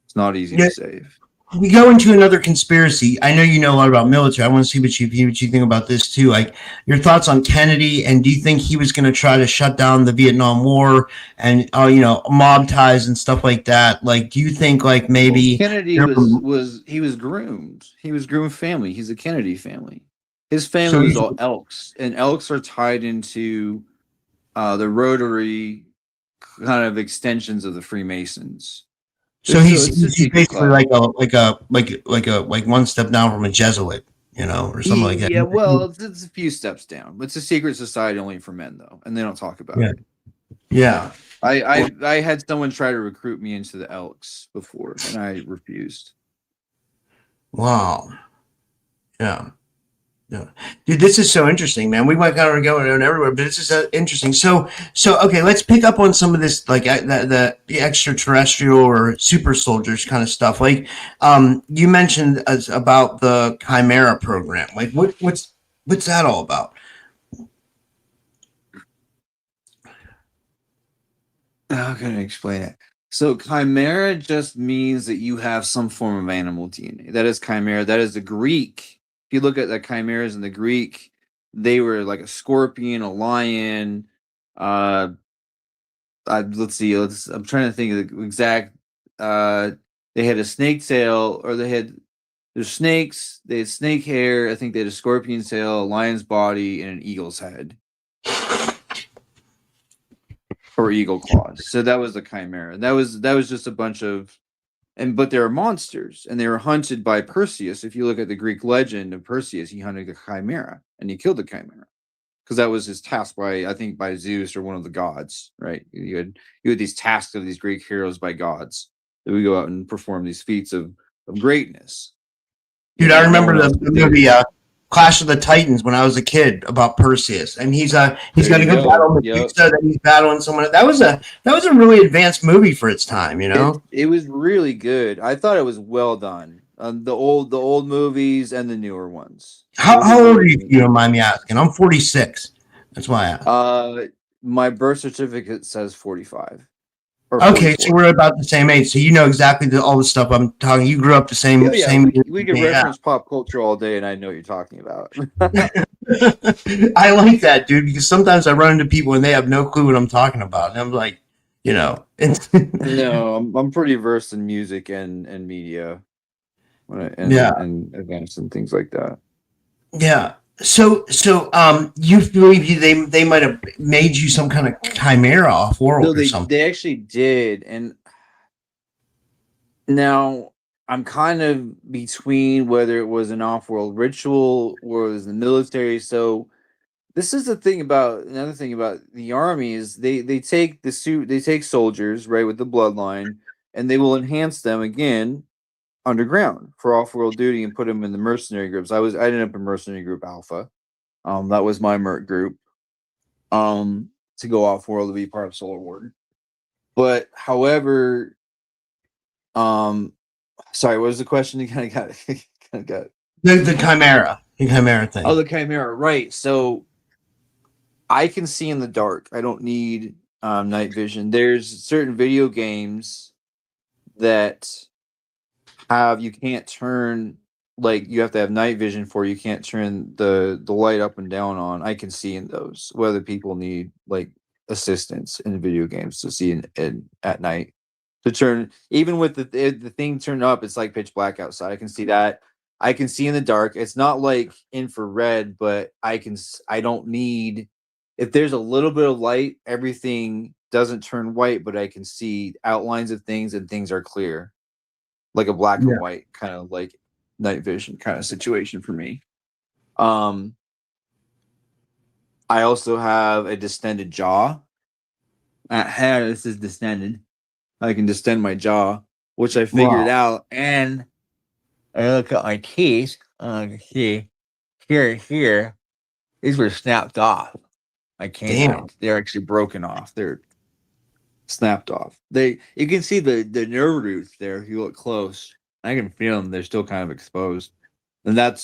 It's not easy to save. We go into another conspiracy. I know you know a lot about military. I want to see what you think about this too. Like your thoughts on Kennedy, and do you think he was going to try to shut down the Vietnam War and mob ties and stuff like that? Like, do you think like maybe Kennedy was groomed? He was groomed family. He's a Kennedy family. His family was all Elks, and Elks are tied into the Rotary kind of extensions of the Freemasons. So he's basically like one step down from a Jesuit, or something like that. Yeah, well, it's a few steps down. It's a secret society only for men, though, and they don't talk about it. Yeah. I had someone try to recruit me into the Elks before, and I refused. Wow. Yeah. Yeah, dude, this is so interesting, man. We might kind of go everywhere, but this is interesting. So okay, let's pick up on some of this, like the extraterrestrial or super soldiers kind of stuff. Like, you mentioned about the Chimera program. Like, what's that all about? How can I explain it? So Chimera just means that you have some form of animal DNA. That is Chimera. That is the Greek. If you look at the chimeras in the Greek, they were like a scorpion, a lion. Let's see. I'm trying to think of the exact. They had a snake tail, or there's snakes. They had snake hair. I think they had a scorpion tail, a lion's body, and an eagle's head. or eagle claws. So that was the Chimera. That was just a bunch of, but they were monsters, and they were hunted by Perseus. If you look at the Greek legend of Perseus, he hunted the Chimera, and he killed the Chimera because that was his task by Zeus or one of the gods, right? You had these tasks of these Greek heroes by gods that would go out and perform these feats of greatness. Dude, I remember the movie Clash of the Titans when I was a kid about Perseus, and he's got a good battle with Medusa, that he's battling someone. That was a really advanced movie for its time, you know. It was really good. I thought it was well done. The old movies and the newer ones. How old are you, if you don't mind me asking? I'm 46. That's why I asked. My birth certificate says 45. Okay, so we're about the same age. So you know exactly all the stuff I'm talking. You grew up the same. We can reference pop culture all day, and I know what you're talking about. I like that, dude, because sometimes I run into people and they have no clue what I'm talking about, and I'm like, you know. No, I'm pretty versed in music and media, and events and things like that. Yeah. So, you believe they might have made you some kind of chimera off world or something? They actually did, and now I'm kind of between whether it was an off-world ritual or it was the military. So this is another thing about the army is they take the suit, they take soldiers, right, with the bloodline, and they will enhance them again underground for off-world duty and put them in the mercenary groups. I ended up in mercenary group Alpha. That was my merc group. To go off-world to be part of Solar Warden. But however, sorry, what was the question? You kind of got the chimera thing. Oh, the chimera, right? So I can see in the dark. I don't need night vision. There's certain video games that you can't turn, like, you have to have night vision for, you can't turn the light up and down on. I can see in those, whether people need like assistance in video games to see in at night, to turn, even with the thing turned up, it's like pitch black outside. I can see that. I can see in the dark. It's not like infrared, but I don't need, if there's a little bit of light, everything doesn't turn white, but I can see outlines of things and things are clear. Like a black and white kind of like night vision kind of situation for me. I also have a distended jaw. This is distended. I can distend my jaw, which I figured out. And I look at my teeth. See, here, these were snapped off. I can't. They're actually broken off. They're snapped off. You can see the nerve roots there if you look close. I can feel them. They're still kind of exposed. And I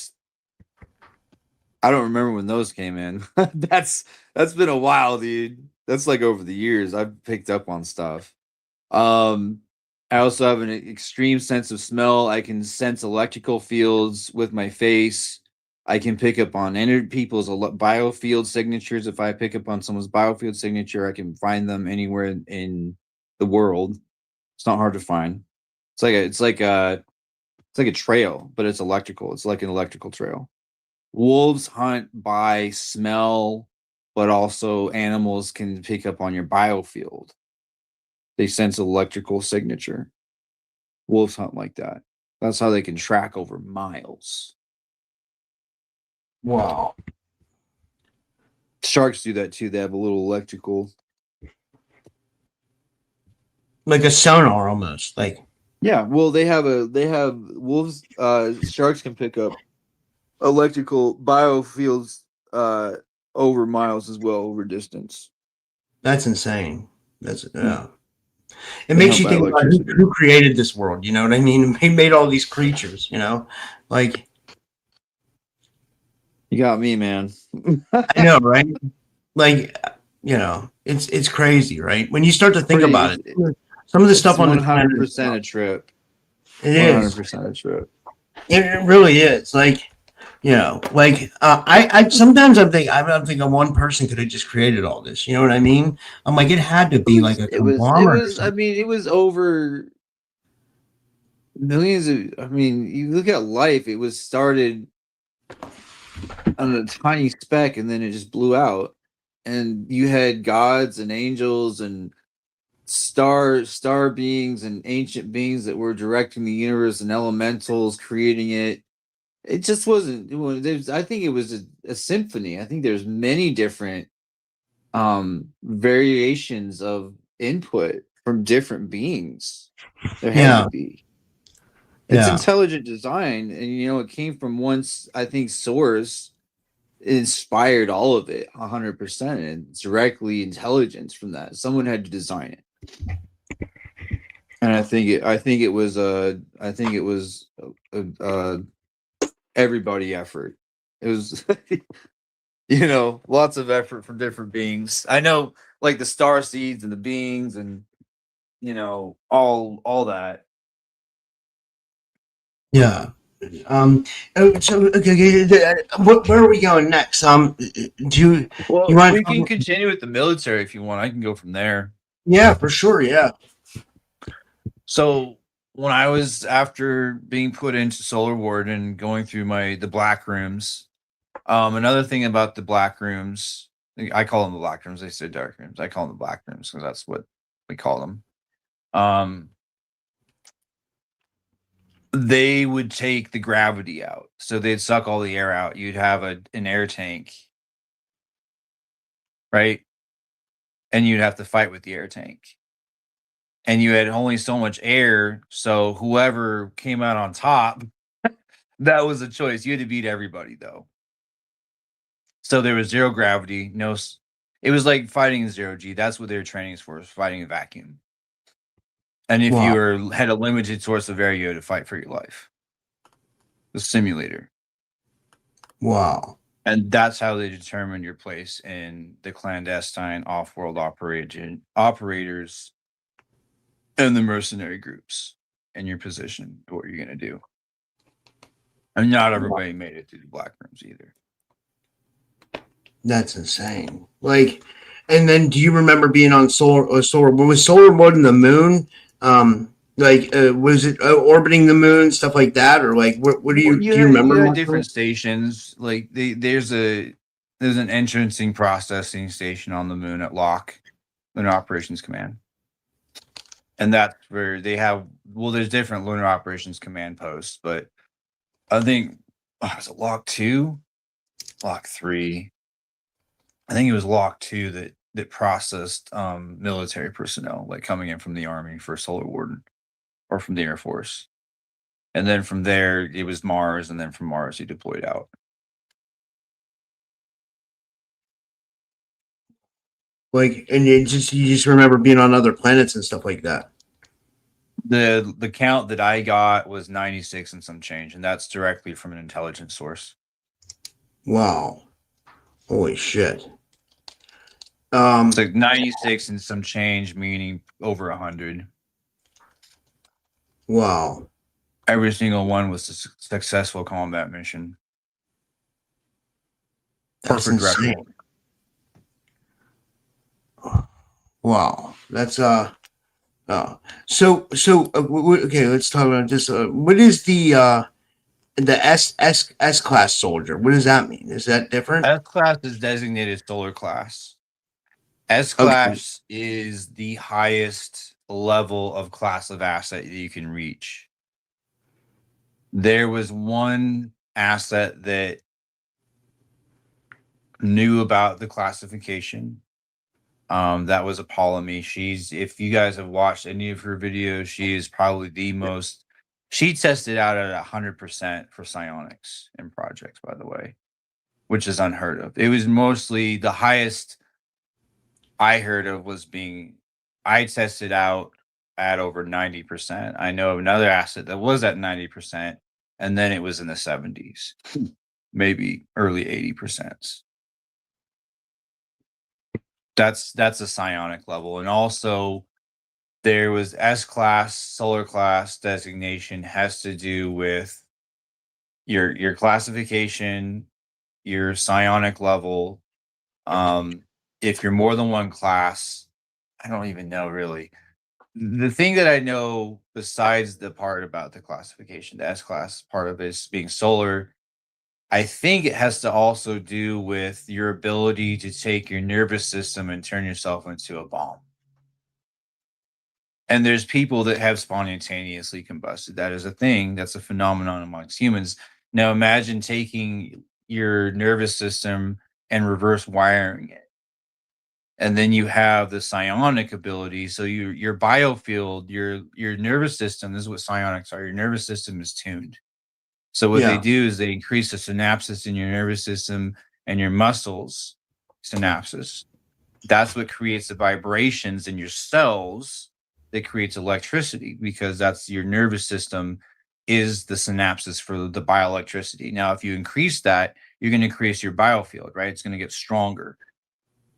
don't remember when those came in. That's been a while, dude. That's like over the years I've picked up on stuff. I also have an extreme sense of smell. I can sense electrical fields with my face. I can pick up on people's biofield signatures. If I pick up on someone's biofield signature, I can find them anywhere in the world. It's not hard to find. It's like a trail, but it's electrical. It's like an electrical trail. Wolves hunt by smell, but also animals can pick up on your biofield. They sense electrical signature. Wolves hunt like that. That's how they can track over miles. Wow. Sharks do that too. They have a little electrical, like a sonar almost. Like, yeah. Well, they have wolves. Sharks can pick up electrical biofields over miles as well, over distance. That's insane. It makes you think about who created this world. You know what I mean? He made all these creatures. You know, like. You got me, man. I know, right? Like, you know, it's crazy, right? When you start to think about it, some of the stuff on 100% a trip. It is 100% a trip. It really is. Like, you know, like I sometimes I'm thinking one person could have just created all this. You know what I mean? I'm like, it had to be like a conglomerate. I mean, it was over millions of. I mean, you look at life. It was started on a tiny speck, and then it just blew out. and you had gods and angels and star beings and ancient beings that were directing the universe and elementals creating it. It just wasn't. I think it was a symphony. I think there's many different variations of input from different beings. There had to Yeah. be. It's Yeah. intelligent design, and it came from once, I think, source. It inspired all of it 100%, and it's directly intelligence from that. Someone had to design it. And I think it was everybody effort. It was lots of effort from different beings. I know, like the star seeds and the beings and all that. Yeah. So okay, where are we going next? Do you Well, want? we can continue with the military if you want. I can go from there. Yeah, for sure. Yeah. So when I was after being put into Solar Ward and going through the black rooms, another thing about the black rooms, I call them the black rooms. They say dark rooms. I call them the black rooms because that's what we call them. They would take the gravity out, so they'd suck all the air out. You'd have an air tank, right? And you'd have to fight with the air tank. And you had only so much air, so whoever came out on top, that was a choice. You had to beat everybody, though. So there was zero gravity, it was like fighting zero G. That's what their training is for, is fighting a vacuum. And if you had a limited source of air, you had to fight for your life. The simulator. Wow. And that's how they determine your place in the clandestine off-world operators and the mercenary groups and your position, what you're going to do. And not everybody made it through the black rooms either. That's insane. Like, and then do you remember being on Solar? Was Solar World in the moon? Was it orbiting the moon, stuff like that, or like what do you remember? You had different stations. Like there's an entrancing processing station on the moon at Locke, Lunar Operations Command, and that's where they have. Well, there's different Lunar Operations Command posts, but I think was it Locke 2, Locke 3. I think it was Locke 2 that processed military personnel, like coming in from the Army for Solar Warden or from the Air Force. And then from there, it was Mars, and then from Mars, he deployed out. Like, and you just remember being on other planets and stuff like that. The count that I got was 96 and some change, and that's directly from an intelligence source. Wow. Holy shit. It's like 96 and some change, meaning over 100. Wow. Every single one was a successful combat mission. That's insane. Wow. That's So okay, let's talk about this. What is the S class soldier? What does that mean? Is that different? S class is designated solar class. S class is the highest level of class of asset that you can reach. There was one asset that knew about the classification. That was Apollomy. If you guys have watched any of her videos, she is probably the most. She tested out at 100% for psionics in projects, by the way, which is unheard of. It was mostly the highest I heard of I tested out at over 90%. I know of another asset that was at 90%, and then it was in the 70s, maybe early 80%. That's a psionic level. And also there was S class, solar class designation has to do with your classification, your psionic level. If you're more than one class, I don't even know really. The thing that I know besides the part about the classification, the S class part of it is being solar, I think it has to also do with your ability to take your nervous system and turn yourself into a bomb. And there's people that have spontaneously combusted. That is a thing. That's a phenomenon amongst humans. Now imagine taking your nervous system and reverse wiring it. And then you have the psionic ability. So your biofield, your nervous system, this is what psionics are. Your nervous system is tuned. So what they Yeah. do is they increase the synapses in your nervous system and your muscles synapses. That's what creates the vibrations in your cells that creates electricity, because that's your nervous system is the synapses for the bioelectricity. Now, if you increase that, you're going to increase your biofield, right? It's going to get stronger.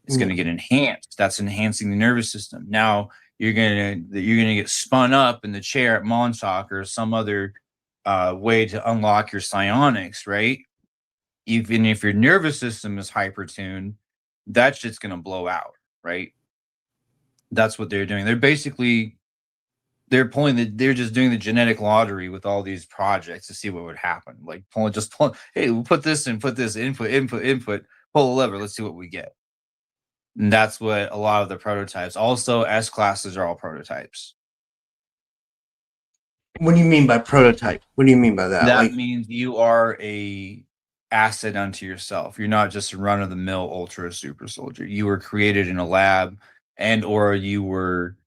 It's going to get enhanced. That's enhancing the nervous system. Now you're going to get spun up in the chair at Montauk or some other way to unlock your psionics, right? Even if your nervous system is hypertuned, that shit's going to blow out, right? That's what they're doing. They're basically they're just doing the genetic lottery with all these projects to see what would happen. Like pull. Hey, we'll put this in, put this input, pull a lever, let's see what we get. And that's what a lot of the prototypes. Also, S classes are all prototypes. What do you mean by prototype? What do you mean by that? That Like, means you are a asset unto yourself. You're not just a run of the mill ultra super soldier. You were created in a lab, and or you were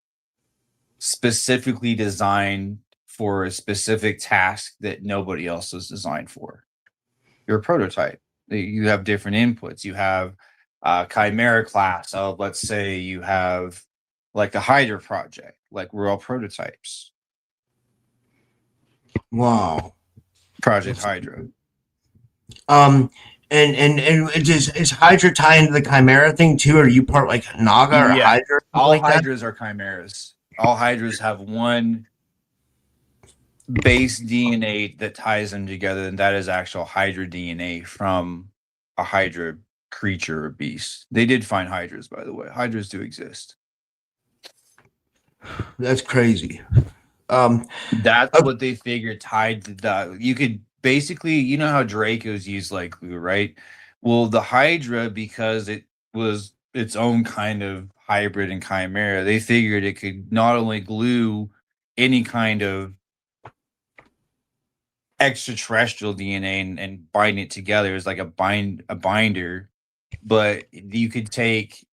specifically designed for a specific task that nobody else was designed for. You're a prototype. You have different inputs. You have Chimera class of, let's say you have like a Hydra project. Like we're all prototypes. wow. Project Hydra. And is Hydra tie into the Chimera thing too? Or are you part like Naga or Yeah. Hydra? All like Hydras are chimeras. All Hydras have one base DNA that ties them together, and that is actual Hydra DNA from a Hydra creature or beast. They did find Hydras, by the way. Hydras do exist. That's crazy. That's what they figured tied to that. You could basically, you know how Dracos use like glue, right? Well, the Hydra, because it was its own kind of hybrid and chimera, they figured it could not only glue any kind of extraterrestrial DNA and bind it together as like a binder, but you could take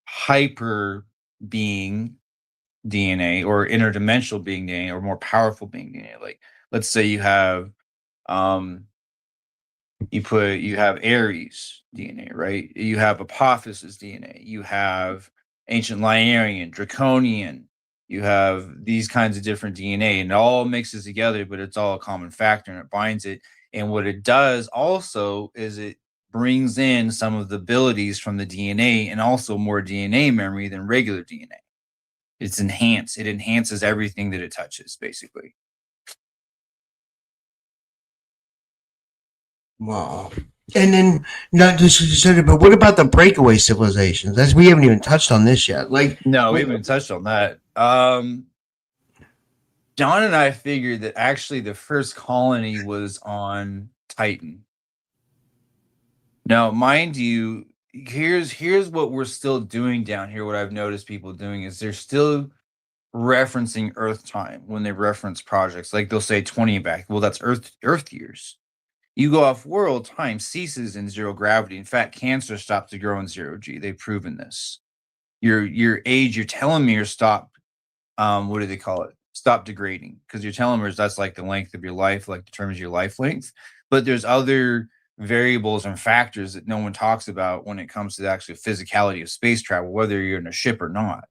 hyper being DNA or interdimensional being DNA or more powerful being DNA. Like let's say you have you have Aries DNA, right? You have Apophysis DNA, you have ancient Lyarian, Draconian, you have these kinds of different DNA, and it all mixes together, but it's all a common factor and it binds it. And what it does also is it brings in some of the abilities from the DNA and also more DNA memory than regular DNA. It's enhanced. It enhances everything that it touches, basically. Wow. And then not just but what about the breakaway civilizations? As we haven't even touched on this yet. Like No, we haven't touched on that. John and I figured that actually the first colony was on Titan. Now, mind you, here's what we're still doing down here. What I've noticed people doing is they're still referencing Earth time when they reference projects. Like they'll say 20 back. Well, that's Earth years. You go off world, time ceases in zero gravity. In fact, cancer stops to grow in zero G. They've proven this. Your age, your telomeres stop. What do they call it? Stop degrading, because your telomeres, that's like the length of your life, like determines your life length. But there's other variables and factors that no one talks about when it comes to the actual physicality of space travel, whether you're in a ship or not.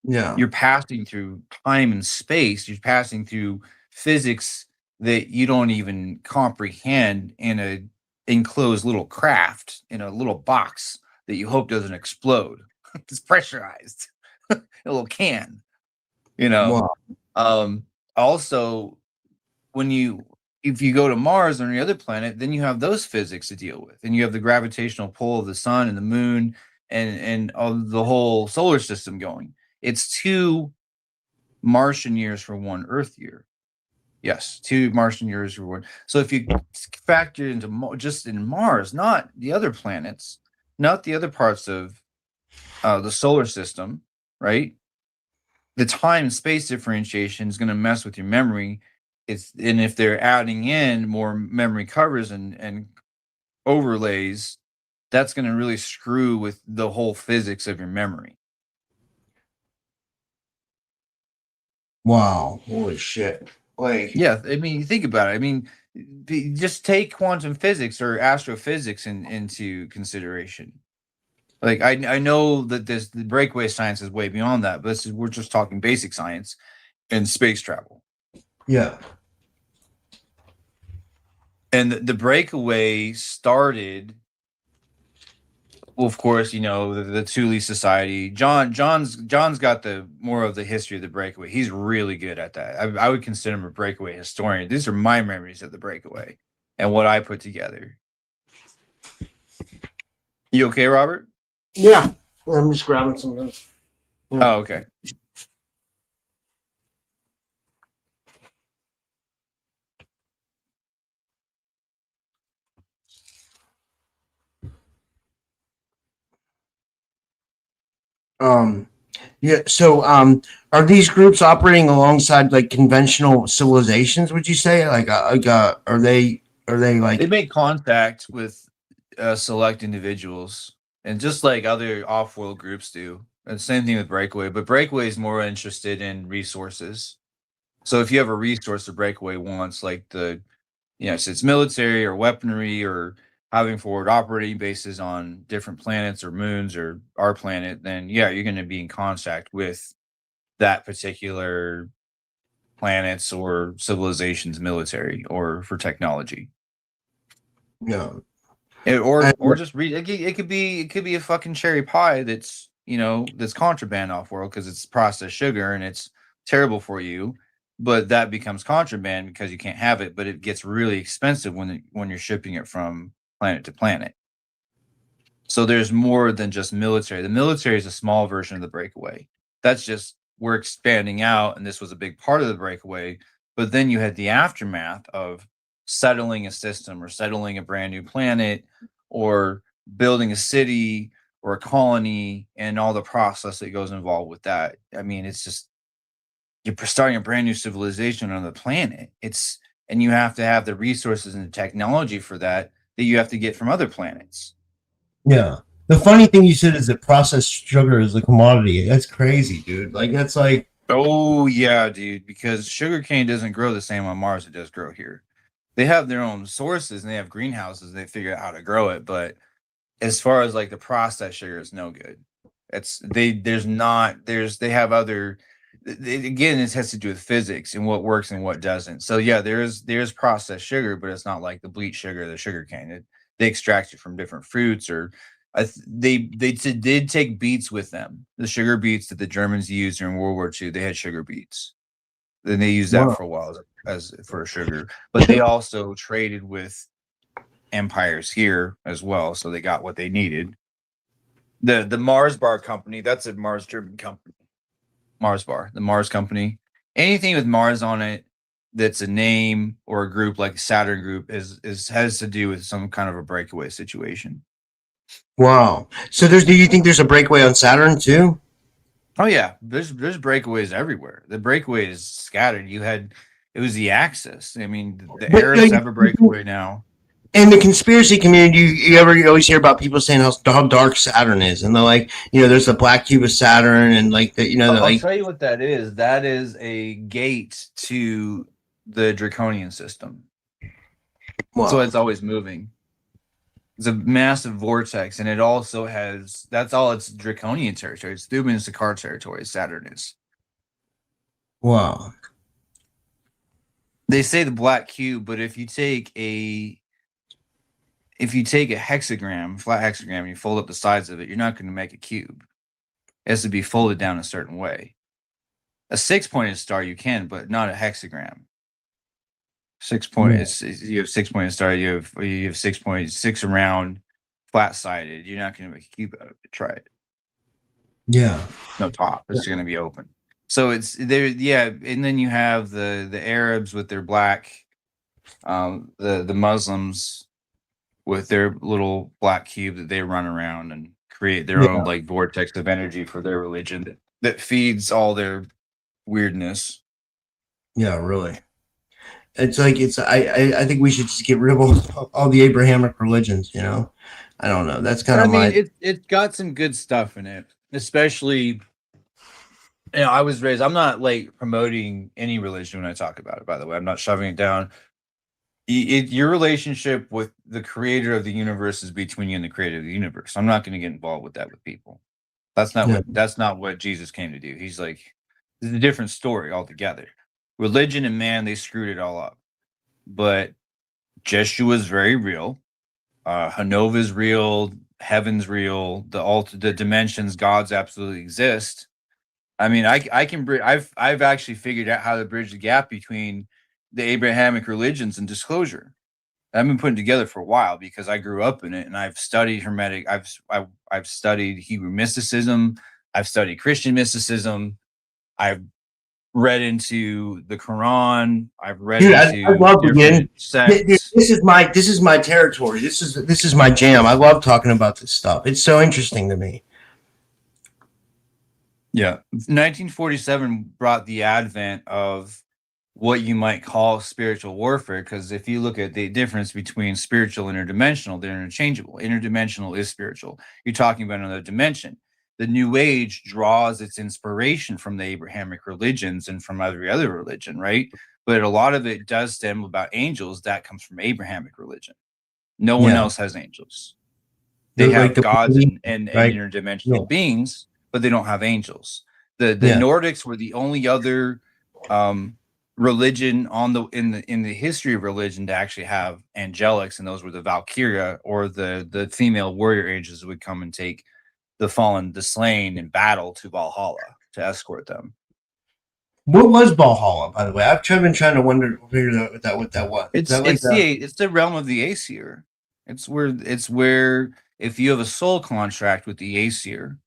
yeah. You're passing through time and space. You're passing through physics that you don't even comprehend in a enclosed little craft in a little box that you hope doesn't explode. It's pressurized. A little can, you know. Wow. Also, if you go to Mars or any other planet, then you have those physics to deal with, and you have the gravitational pull of the sun and the moon and of the whole solar system going. It's 2 Martian years for 1 Earth year. Yes, 2 Martian years reward. So if you factor into just in Mars, not the other planets, not the other parts of the solar system, right? The time space differentiation is going to mess with your memory. And if they're adding in more memory covers and overlays, that's going to really screw with the whole physics of your memory. Wow. Holy shit. Like, Yeah, I mean, you think about it. I mean, just take quantum physics or astrophysics into consideration. Like, I know that the breakaway science is way beyond that, but we're just talking basic science and space travel. yeah. And the breakaway started, well, of course, you know, the Thule Society. John's got the more of the history of the breakaway. He's really good at that. I would consider him a breakaway historian. These are my memories of the breakaway and what I put together. You okay, Robert? Yeah. I'm just grabbing some of those. Oh, okay. Yeah. So, are these groups operating alongside like conventional civilizations? Would you say, are they like? They make contact with select individuals, and just like other off-world groups do. And same thing with Breakaway, but Breakaway is more interested in resources. So if you have a resource the Breakaway wants, like so it's military or weaponry or having forward operating bases on different planets or moons or our planet, then yeah, you're going to be in contact with that particular planet's or civilization's military or for technology. No. Or just read it could be a fucking cherry pie that's that's contraband off world because it's processed sugar and it's terrible for you, but that becomes contraband because you can't have it, but it gets really expensive when you're shipping it from planet to planet. So there's more than just military. The military is a small version of the breakaway. That's just we're expanding out, and this was a big part of the breakaway. But then you had the aftermath of settling a system or settling a brand new planet or building a city or a colony and all the process that goes involved with that. I mean, it's just you're starting a brand new civilization on the planet. And you have to have the resources and the technology for that you have to get from other planets. Yeah. The funny thing you said is that processed sugar is a commodity. That's crazy, dude. Like that's like. Oh yeah, dude. Because sugarcane doesn't grow the same on Mars it does grow here. They have their own sources and they have greenhouses. They figure out how to grow it, but as far as like the processed sugar, it's no good. They have other. Again, this has to do with physics and what works and what doesn't. So yeah, there's processed sugar, but it's not like the bleach sugar, the sugar cane. They extract it from different fruits, or they did take beets with them. The sugar beets that the Germans used during World War II, they had sugar beets. Then they used that for a while as for sugar, but they also traded with empires here as well, so they got what they needed. The Mars Bar Company, that's a Mars German company. Mars Bar, the Mars Company. Anything with Mars on it that's a name or a group like Saturn Group has to do with some kind of a breakaway situation. Wow. So do you think there's a breakaway on Saturn too? Oh yeah, there's breakaways everywhere. The breakaway is scattered. It was the Axis. I mean, the Arabs have a breakaway now. In the conspiracy community, you always hear about people saying how dark Saturn is, and they're like, there's the black cube of Saturn, and like that, I'll tell you what that is. That is a gate to the draconian system. Wow. So it's always moving. It's a massive vortex, and it also has. That's all. It's draconian territory. It's Thuban Sakar territory. Saturn is. Wow. They say the black cube, but if you take a hexagram, flat hexagram, and you fold up the sides of it, you're not going to make a cube. It has to be folded down a certain way. A 6-pointed star you can, but not a hexagram. 6-pointed, you have 6-pointed star. You have 6 around, flat sided. You're not going to make a cube out of it. Try it. Yeah. No top. It's going to be open. So it's there, yeah, and then you have the Arabs with their black, the Muslims with their little black cube that they run around and create their own Yeah. like vortex of energy for their religion that feeds all their weirdness. Yeah, really. It's like I think we should just get rid of all the Abrahamic religions, you know. I don't know. That's kind I of mean, my it's got some good stuff in it, especially. I was raised. I'm not like promoting any religion when I talk about it. By the way, I'm not shoving it down. Your relationship with the creator of the universe is between you and the creator of the universe. I'm not going to get involved with that with people. That's not Yeah. what Jesus came to do. He's like, it's a different story altogether. Religion and man, they screwed it all up. But Jeshua is very real. Hanova is real. Heaven's real. The dimensions, gods absolutely exist. I mean, I can I've actually figured out how to bridge the gap between the Abrahamic religions and disclosure. I've been putting together for a while because I grew up in it, and I've studied Hermetic. I've studied Hebrew mysticism. I've studied Christian mysticism. I've read into the Quran. I've read Dude, into I love different Dude, sects. this is my territory. This is my jam. I love talking about this stuff. It's so interesting to me. Yeah, 1947 brought the advent of what you might call spiritual warfare, because if you look at the difference between spiritual and interdimensional, they're interchangeable. Interdimensional is spiritual. You're talking about another dimension. The New Age draws its inspiration from the Abrahamic religions and from every other religion, right? But a lot of it does stem about angels. That comes from Abrahamic religion. No one else has angels. They They're have like the gods and right? interdimensional Yeah. beings, but they don't have angels. The Yeah. Nordics were the only other religion in the history of religion to actually have angelics, and those were the Valkyria, or the female warrior angels that would come and take the fallen, the slain in battle to Valhalla to escort them. What was Valhalla, by the way? I've been trying to figure out what that was. It's the realm of the Aesir. It's where if you have a soul contract with the Aesir,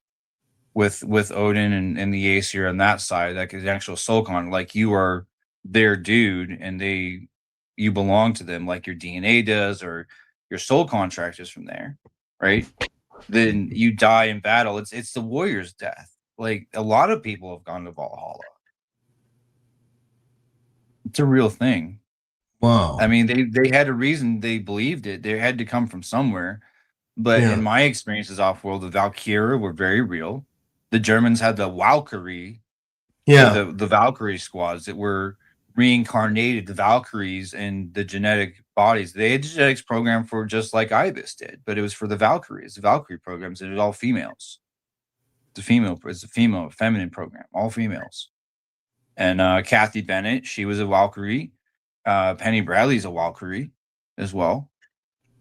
with Odin and the Aesir on that side, like an actual soul con, like you are their dude, and you belong to them, like your DNA does, or your soul contract is from there, right? Then you die in battle. It's the warrior's death. Like a lot of people have gone to Valhalla. It's a real thing. Wow. I mean, they had a reason they believed it. They had to come from somewhere. But in my experiences off world, the Valkyrie were very real. The Germans had the Valkyrie, the Valkyrie squads that were reincarnated, the Valkyries and the genetic bodies. They had the genetics program for just like Ibis did, but it was for the Valkyries, the Valkyrie programs, and it was all females. It's a feminine program, all females. And Kathy Bennett, she was a Valkyrie. Penny Bradley's a Valkyrie as well.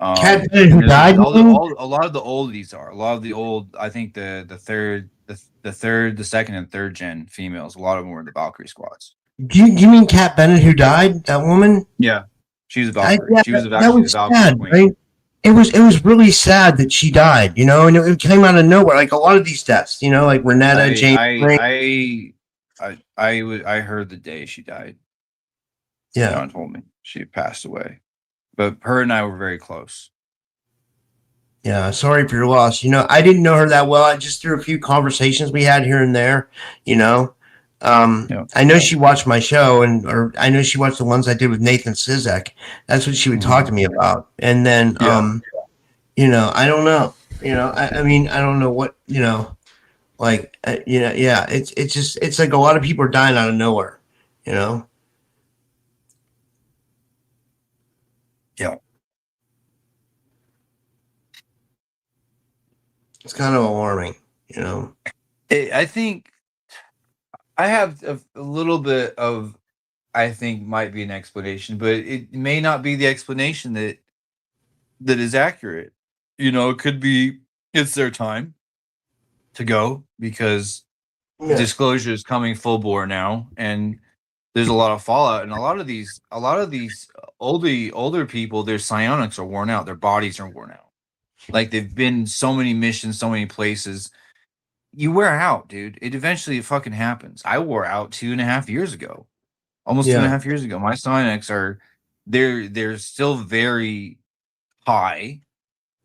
Cat who died? A lot of the oldies are. A lot of the old, I think the second and third gen females, a lot of them were in the Valkyrie squads. Do you mean Cat Bennett who died? That woman? Yeah. She was a Valkyrie. She was that was the Valkyrie sad, queen. right? It was really sad that she died, you know, and it came out of nowhere. Like a lot of these deaths, you know, like Renetta, James. I heard the day she died. Yeah. John told me she passed away, but her and I were very close. Yeah, sorry for your loss. You know, I didn't know her that well. I just through a few conversations we had here and there, you know. I know she watched my show, or I know she watched the ones I did with Nathan Sizek. That's what she would talk to me about. And then, you know, I don't know. You know, I mean, I don't know what, you know, like, you know, yeah, it's like a lot of people are dying out of nowhere, you know. Yeah. It's kind of alarming, you know. I think I have a little bit of, I think might be an explanation, but it may not be the explanation that is accurate. You know, it could be it's their time to go, because disclosure is coming full bore now, and there's a lot of fallout, and a lot of these older people, their psionics are worn out, their bodies are worn out. Like they've been so many missions, so many places. you wear out, dude. It eventually fucking happens. I wore out 2.5 years ago, almost Yeah. 2.5 years ago. My psionics are they're still very high.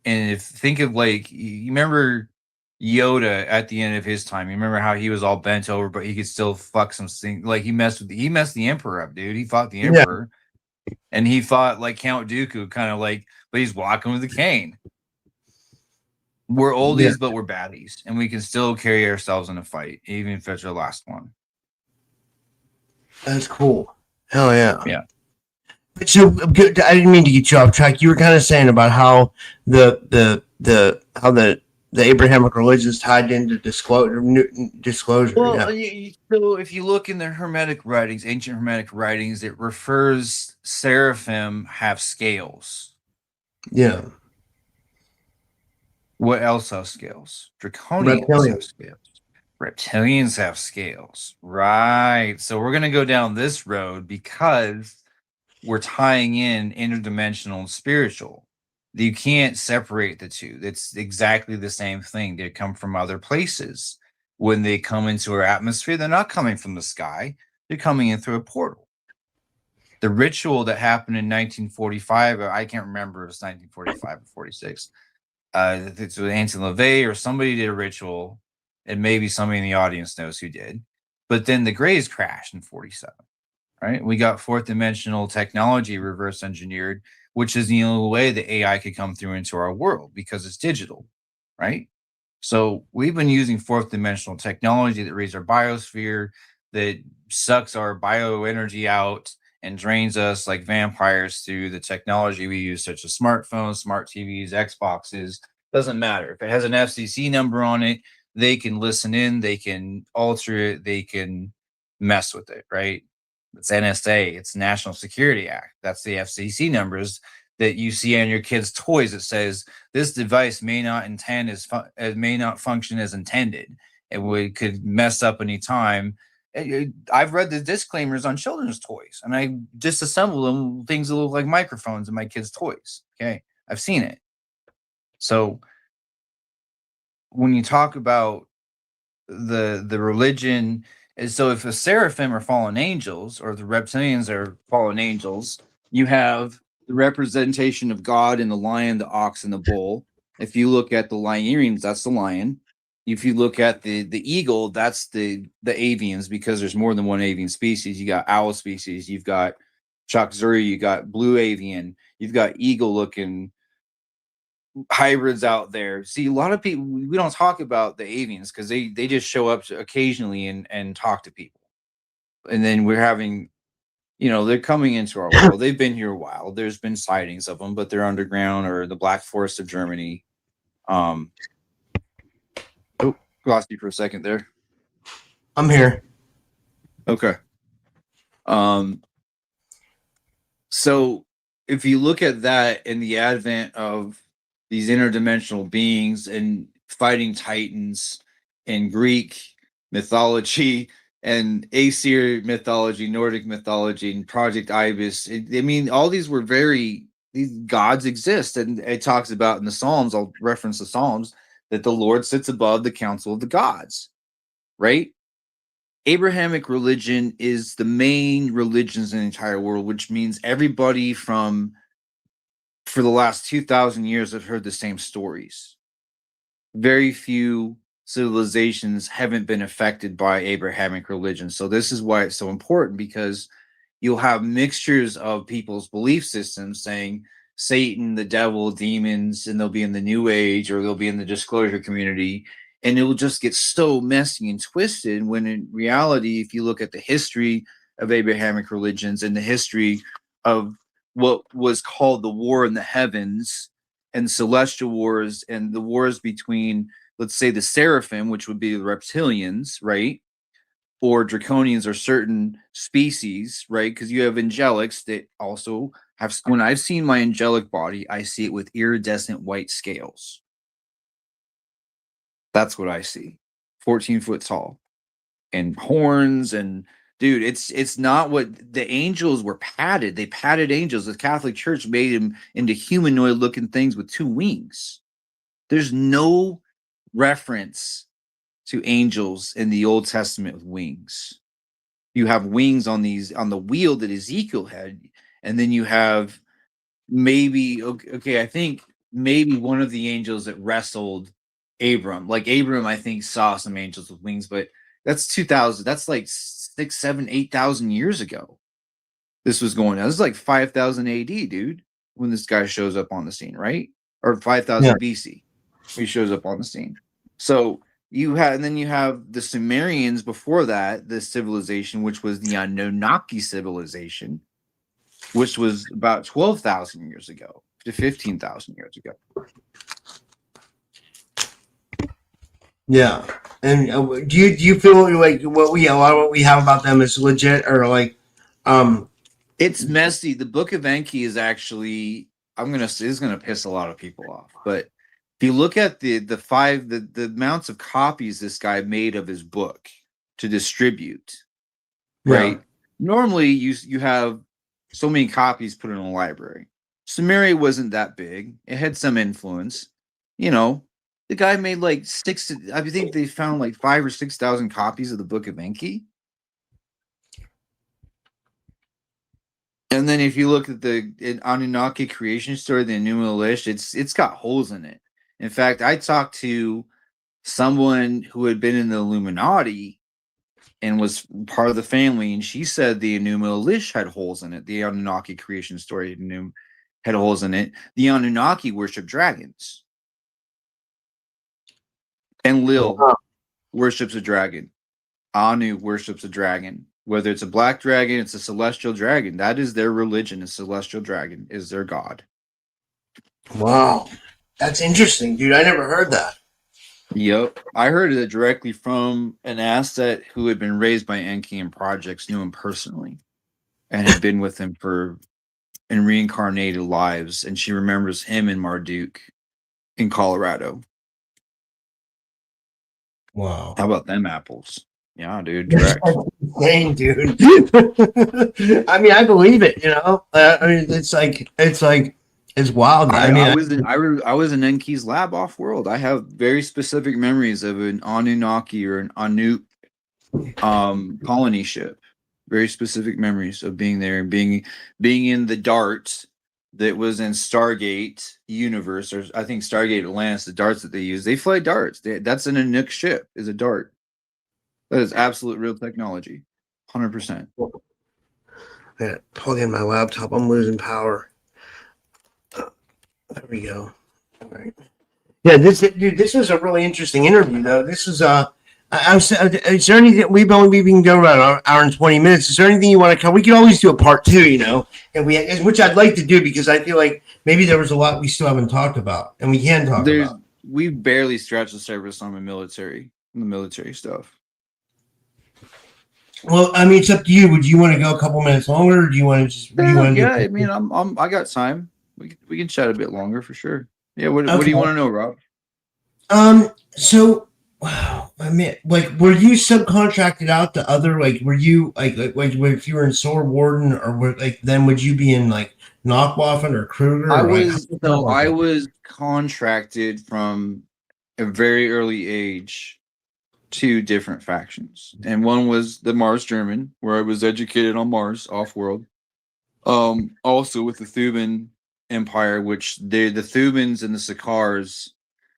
And if think of like you remember Yoda at the end of his time, you remember how he was all bent over, but he could still fuck some things. Like he messed the Emperor up, dude. He fought the Yeah. Emperor, and he fought like Count Dooku, kind of like, but he's walking with a cane. We're oldies, but we're baddies, and we can still carry ourselves in a fight, even if it's our last one. That's cool. Hell yeah. Yeah. So good. I didn't mean to get you off track. You were kind of saying about how the Abrahamic religions tied into disclosure. Well, Yeah. so if you look in the Hermetic writings, ancient Hermetic writings, it refers seraphim have scales. Yeah. What else have scales? Draconians Reptilians. have scales. Reptilians have scales. Right. So we're going to go down this road because we're tying in interdimensional and spiritual. You can't separate the two. It's exactly the same thing. They come from other places. When they come into our atmosphere, they're not coming from the sky. They're coming in through a portal. The ritual that happened in 1945, I can't remember if it's 1945 or 46. It's with Anton LaVey or somebody did a ritual, and maybe somebody in the audience knows who did. But then the Greys crashed in 47, right? We got fourth dimensional technology reverse engineered, which is the only way the AI could come through into our world because it's digital, right? So we've been using fourth dimensional technology that reads our biosphere, that sucks our bioenergy out and drains us like vampires through the technology we use, such as smartphones, smart TVs, Xboxes. Doesn't matter. If it has an FCC number on it, they can listen in, they can alter it, they can mess with it, right? It's NSA, it's National Security Act. That's the FCC numbers that you see on your kids' toys. It says this device may not may not function as intended. It could mess up any time. I've read the disclaimers on children's toys, and I disassemble them, things that look like microphones in my kids' toys. Okay, I've seen it. So when you talk about the religion, and so if the seraphim are fallen angels or the reptilians are fallen angels, you have the representation of God in the lion, the ox, and the bull. If you look at the lionians, that's the lion. If you look at the eagle, that's the avians, because there's more than one avian species. You got owl species, you've got chakzuri, you got blue avian, you've got eagle looking hybrids out there. See, a lot of people, we don't talk about the avians because they just show up occasionally and talk to people. And then we're having, they're coming into our world. They've been here a while. There's been sightings of them, but they're underground or the Black Forest of Germany. Lost you for a second there. I'm here. Okay. So if you look at that in the advent of these interdimensional beings and fighting titans in Greek mythology and Aesir mythology, Nordic mythology, and Project Ibis, all these were these gods exist. And it talks about in the Psalms, I'll reference the Psalms, that the Lord sits above the council of the gods, right? Abrahamic religion is the main religions in the entire world, which means everybody for the last 2,000 years have heard the same stories. Very few civilizations haven't been affected by Abrahamic religion. So this is why it's so important, because you'll have mixtures of people's belief systems saying Satan, the devil, demons, and they'll be in the New Age or they'll be in the disclosure community. And it will just get so messy and twisted when in reality, if you look at the history of Abrahamic religions and the history of what was called the war in the heavens and celestial wars and the wars between, let's say, the seraphim, which would be the reptilians, right? Or draconians or certain species, right? Because you have angelics that also have, when I've seen my angelic body, I see it with iridescent white scales. That's what I see. 14 foot tall and horns. And dude, it's not what the angels were padded. They padded angels. The Catholic Church made them into humanoid looking things with two wings. There's no reference to angels in the Old Testament with wings. You have wings on the wheel that Ezekiel had, and then you have maybe I think maybe one of the angels that wrestled Abram. Like Abram, I think saw some angels with wings, but that's 2000. That's like 6, 7, 8,000 years ago. This was going on. This is like 5,000 AD, dude, when this guy shows up on the scene, right? Or 5,000 BC. He shows up on the scene. So and then you have the Sumerians before that, this civilization, which was the Anunnaki civilization, which was about 12,000 years ago to 15,000 years ago. Yeah. And do you feel like a lot of what we have about them is legit, or like it's messy. The Book of Enki is actually, it's gonna piss a lot of people off, but if you look at the amounts of copies this guy made of his book to distribute, right? Normally you have so many copies put in a library. Sumeria wasn't that big. It had some influence. You know, the guy made like I think they found like 5,000 or 6,000 copies of the Book of Enki. And then if you look at the Anunnaki creation story, the Enuma Elish, it's got holes in it. In fact, I talked to someone who had been in the Illuminati and was part of the family, and she said the Enuma Elish had holes in it. The Anunnaki creation story had holes in it. The Anunnaki worship dragons. And Lil worships a dragon. Anu worships a dragon. Whether it's a black dragon, it's a celestial dragon. That is their religion. A celestial dragon is their god. Wow. That's interesting, dude. I never heard that. Yep. I heard it directly from an asset who had been raised by Enki and projects, knew him personally, and had been with him in reincarnated lives. And she remembers him in Marduk in Colorado. Wow. How about them apples? Yeah, dude. Direct. Insane, dude. I mean, I believe it, you know? I mean, it's wild. I was in Enki's lab off world. I have very specific memories of an Anunnaki or an Anu colony ship. Very specific memories of being there and being in the darts that was in Stargate universe, or I think Stargate Atlantis, the darts that they use. They fly darts. That's an Anuk ship, is a dart. That is absolute real technology. 100%. Yeah, plug in my laptop. I'm losing power. There we go. All right. Yeah, this was a really interesting interview, though. This is is there anything we can go about an hour and 20 minutes? Is there anything you want to cover? We can always do a part 2, you know, which I'd like to do, because I feel like maybe there was a lot we still haven't talked about, and we can talk about. We barely scratched the surface on the military stuff. Well, I mean, it's up to you. Would you want to go a couple minutes longer, or do you want to just? I mean, I got time. We can chat a bit longer for sure. Yeah. What do you want to know, Rob? So, wow. I mean, like, were you subcontracted out to other? Like, were you like if you were in Sword Warden, or then would you be in like Knockwaffen or Kruger? I was contracted from a very early age. 2 different factions, and one was the Mars German, where I was educated on Mars off-world. Also with the Thuban Empire, which the Thubans and the Sakars.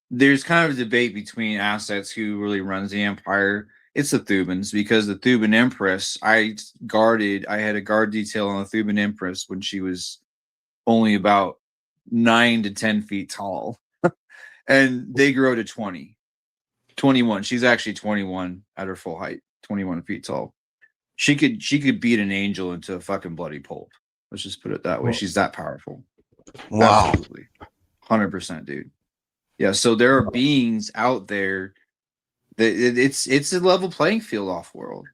There's kind of a debate between assets who really runs the empire. It's the Thubans, because the Thuban Empress, I had a guard detail on the Thuban Empress when she was only about 9 to 10 feet tall, and they grow to 21. She's actually 21 at her full height, 21 feet tall. She could beat an angel into a fucking bloody pulp. Let's just put it that way. She's that powerful. Wow. Absolutely. 100%, dude. Yeah, so there are beings out there that it's a level playing field off world.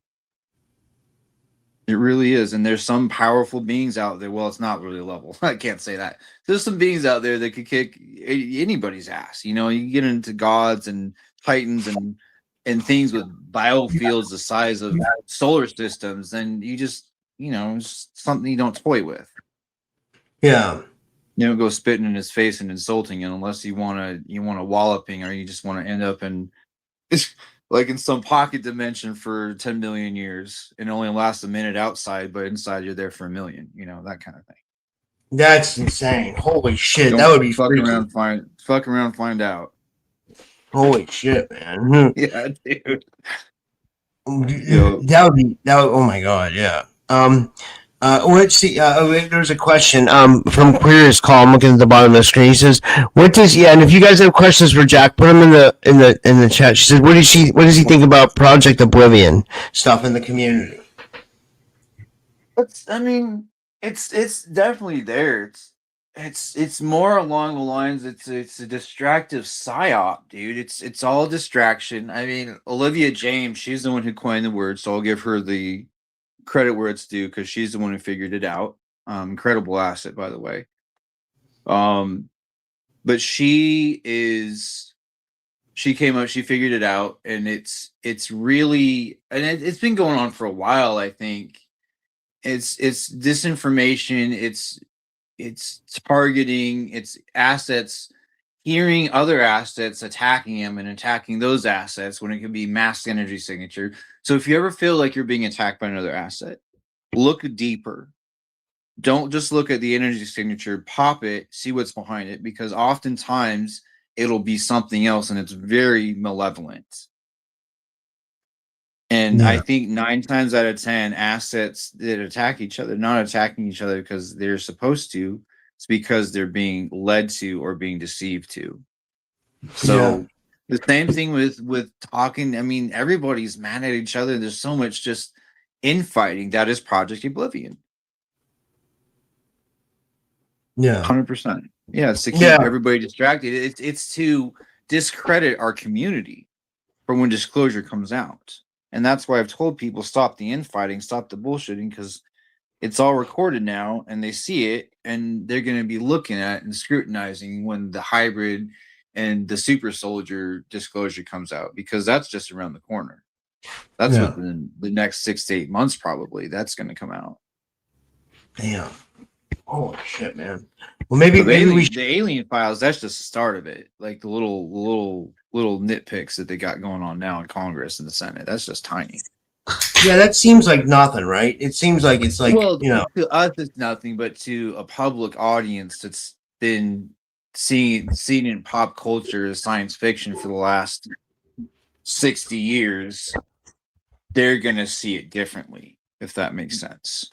It really is. And there's some powerful beings out there. Well, it's not really a level. I can't say that. There's some beings out there that could kick anybody's ass. You know, you get into gods and titans and things with biofields the size of solar systems, and you just, you know, it's something you don't toy with. Yeah. You don't go spitting in his face and insulting him unless you want to walloping, or you just want to end up in like in some pocket dimension for 10 million years and only lasts a minute outside, but inside you're there for a million, that kind of thing. That's insane. Holy shit. Don't That would be fuck freaky. around, find out. Holy shit, man. Yeah, dude. Oh my god, yeah. Let's see. There's a question from Queer's Call. I'm looking at the bottom of the screen. He says, "What does and if you guys have questions for Jack, put them in the chat." She said, "What does he think about Project Oblivion stuff in the community?" It's definitely there. It's more along the lines. It's a distractive psyop, dude. It's all distraction. I mean, Olivia James, she's the one who coined the word, so I'll give her the credit where it's due because she's the one who figured it out. Incredible asset, by the way. But she came up, she figured it out, and it's really, and it's been going on for a while. I think it's disinformation. It's targeting, it's assets, hearing other assets attacking them and attacking those assets when it can be masked energy signature. So if you ever feel like you're being attacked by another asset, look deeper. Don't just look at the energy signature, pop it, see what's behind it, because oftentimes it'll be something else and it's very malevolent. And I think 9 times out of 10 assets that attack each other, not attacking each other because they're supposed to, it's because they're being led to or being deceived to. So the same thing with talking. I mean, everybody's mad at each other. There's so much just infighting. That is Project Oblivion. Yeah, 100%. Yeah, it's to keep everybody distracted. It's to discredit our community for when disclosure comes out. And that's why I've told people, stop the infighting, stop the bullshitting, because it's all recorded now and they see it and they're going to be looking at and scrutinizing when the hybrid and the super soldier disclosure comes out, because that's just around the corner. That's within the next 6 to 8 months, probably. That's going to come out. Damn. Holy shit, man. Well, maybe we should. The alien files, that's just the start of it. Like the little nitpicks that they got going on now in Congress and the Senate. That's just tiny. Yeah, that seems like nothing, right? It seems like it's like, to us it's nothing, but to a public audience that's been seen in pop culture as science fiction for the last 60 years, they're gonna see it differently, if that makes sense.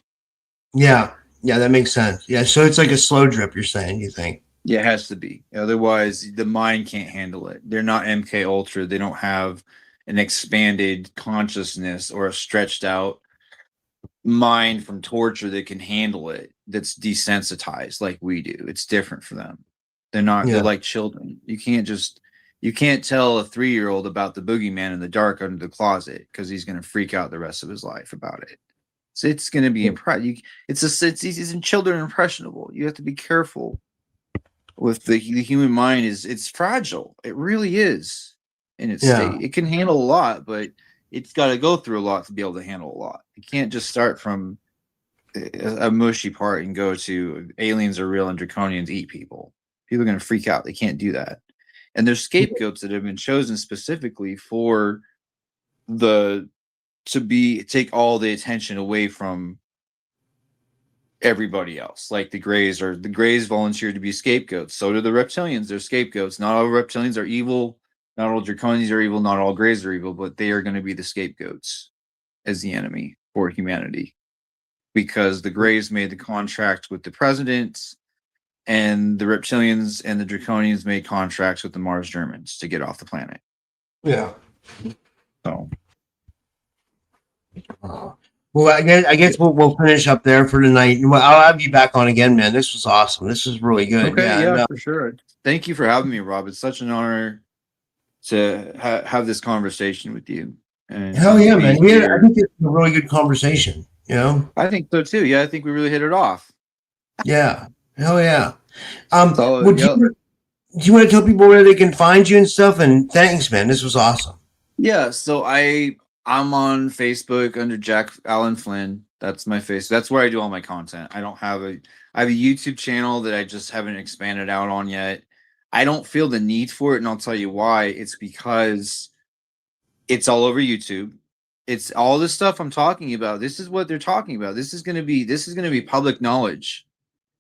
Yeah, that makes sense. Yeah, so it's like a slow drip, you're saying, you think? Yeah, it has to be. Otherwise, the mind can't handle it. They're not MK Ultra. They don't have an expanded consciousness or a stretched out mind from torture that can handle it. That's desensitized like we do. It's different for them. They're not. They're like children. You can't tell a 3-year-old about the boogeyman in the dark under the closet because he's going to freak out the rest of his life about it. So it's going to be it's children impressionable. You have to be careful with the human mind. It's fragile. It really is in its state. It can handle a lot, but it's got to go through a lot to be able to handle a lot. You can't just start from a mushy part and go to aliens are real and draconians eat people. People are going to freak out. They can't do that. And there's scapegoats that have been chosen specifically for take all the attention away from everybody else. Like the Greys volunteered to be scapegoats. So do the reptilians. They're scapegoats. Not all reptilians are evil. Not all draconians are evil. Not all Greys are evil, but they are going to be the scapegoats as the enemy for humanity, because the Greys made the contract with the presidents, and the reptilians and the draconians made contracts with the Mars Germans to get off the planet. Yeah. So. Well, I guess we'll finish up there for tonight. Well, I'll have you back on again, man. This was awesome. This was really good. Okay, for sure. Thank you for having me, Rob. It's such an honor to have this conversation with you. And hell yeah, man. I think it's a really good conversation. I think so too. Yeah, I think we really hit it off. Yeah. Hell yeah. Do you want to tell people where they can find you and stuff? And thanks, man. This was awesome. Yeah. So I'm on Facebook under Jack Allen Flynn. That's my face. That's where I do all my content. I have a YouTube channel that I just haven't expanded out on yet. I don't feel the need for it, and I'll tell you why. It's because It's all over YouTube. It's all this stuff I'm talking about. This is what they're talking about. This is going to be public knowledge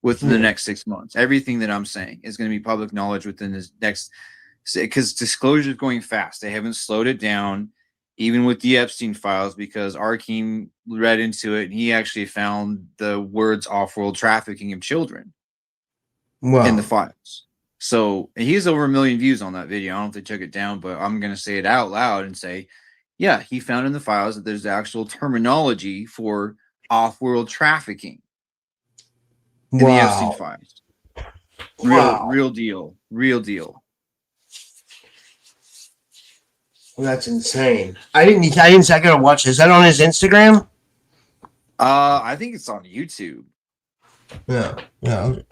within the next 6 months. Everything that I'm saying is going to be public knowledge within this next, because disclosure is going fast. They haven't slowed it down, even with the Epstein files, because Arkeem read into it and he actually found the words off-world trafficking of children in the files. So he has over 1 million views on that video. I don't know if they took it down, but I'm going to say it out loud and say, yeah, he found in the files that there's actual terminology for off-world trafficking in the Epstein files. Real deal. Well, that's insane. I didn't say I gotta watch. Is that on his Instagram? I think it's on YouTube. Yeah.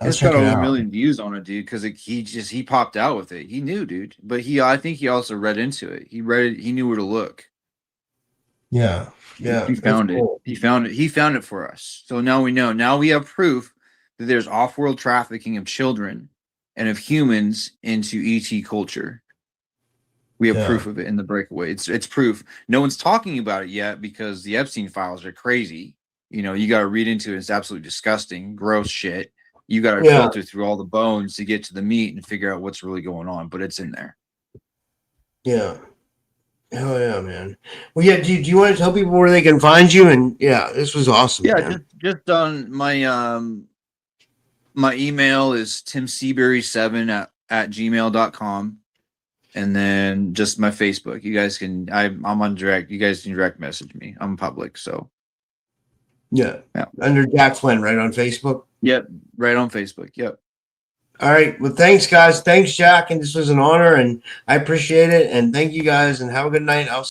It's got over 1 million views on it, dude. Because he popped out with it. He knew, dude. But I think he also read into it. He read it. He knew where to look. Yeah. He found it. Cool. He found it for us. So now we know. Now we have proof that there's off-world trafficking of children and of humans into ET culture. We have proof of it in the Breakaway. It's proof. No one's talking about it yet because the Epstein files are crazy. You know, you got to read into it. It's absolutely disgusting, gross shit. You got to filter through all the bones to get to the meat and figure out what's really going on, but it's in there. Yeah. Hell yeah, man. Well, yeah, do you want to tell people where they can find you? And yeah, this was awesome. Yeah, man. just on my my email is timseabury7 at gmail.com. And then just my Facebook. You guys can I'm on direct. You guys can direct message me. I'm public, so yeah. Under Jack Flynn, right on Facebook. Yep, right on Facebook. Yep. All right. Well, thanks, guys. Thanks, Jack. And this was an honor, and I appreciate it. And thank you guys. And have a good night. I'll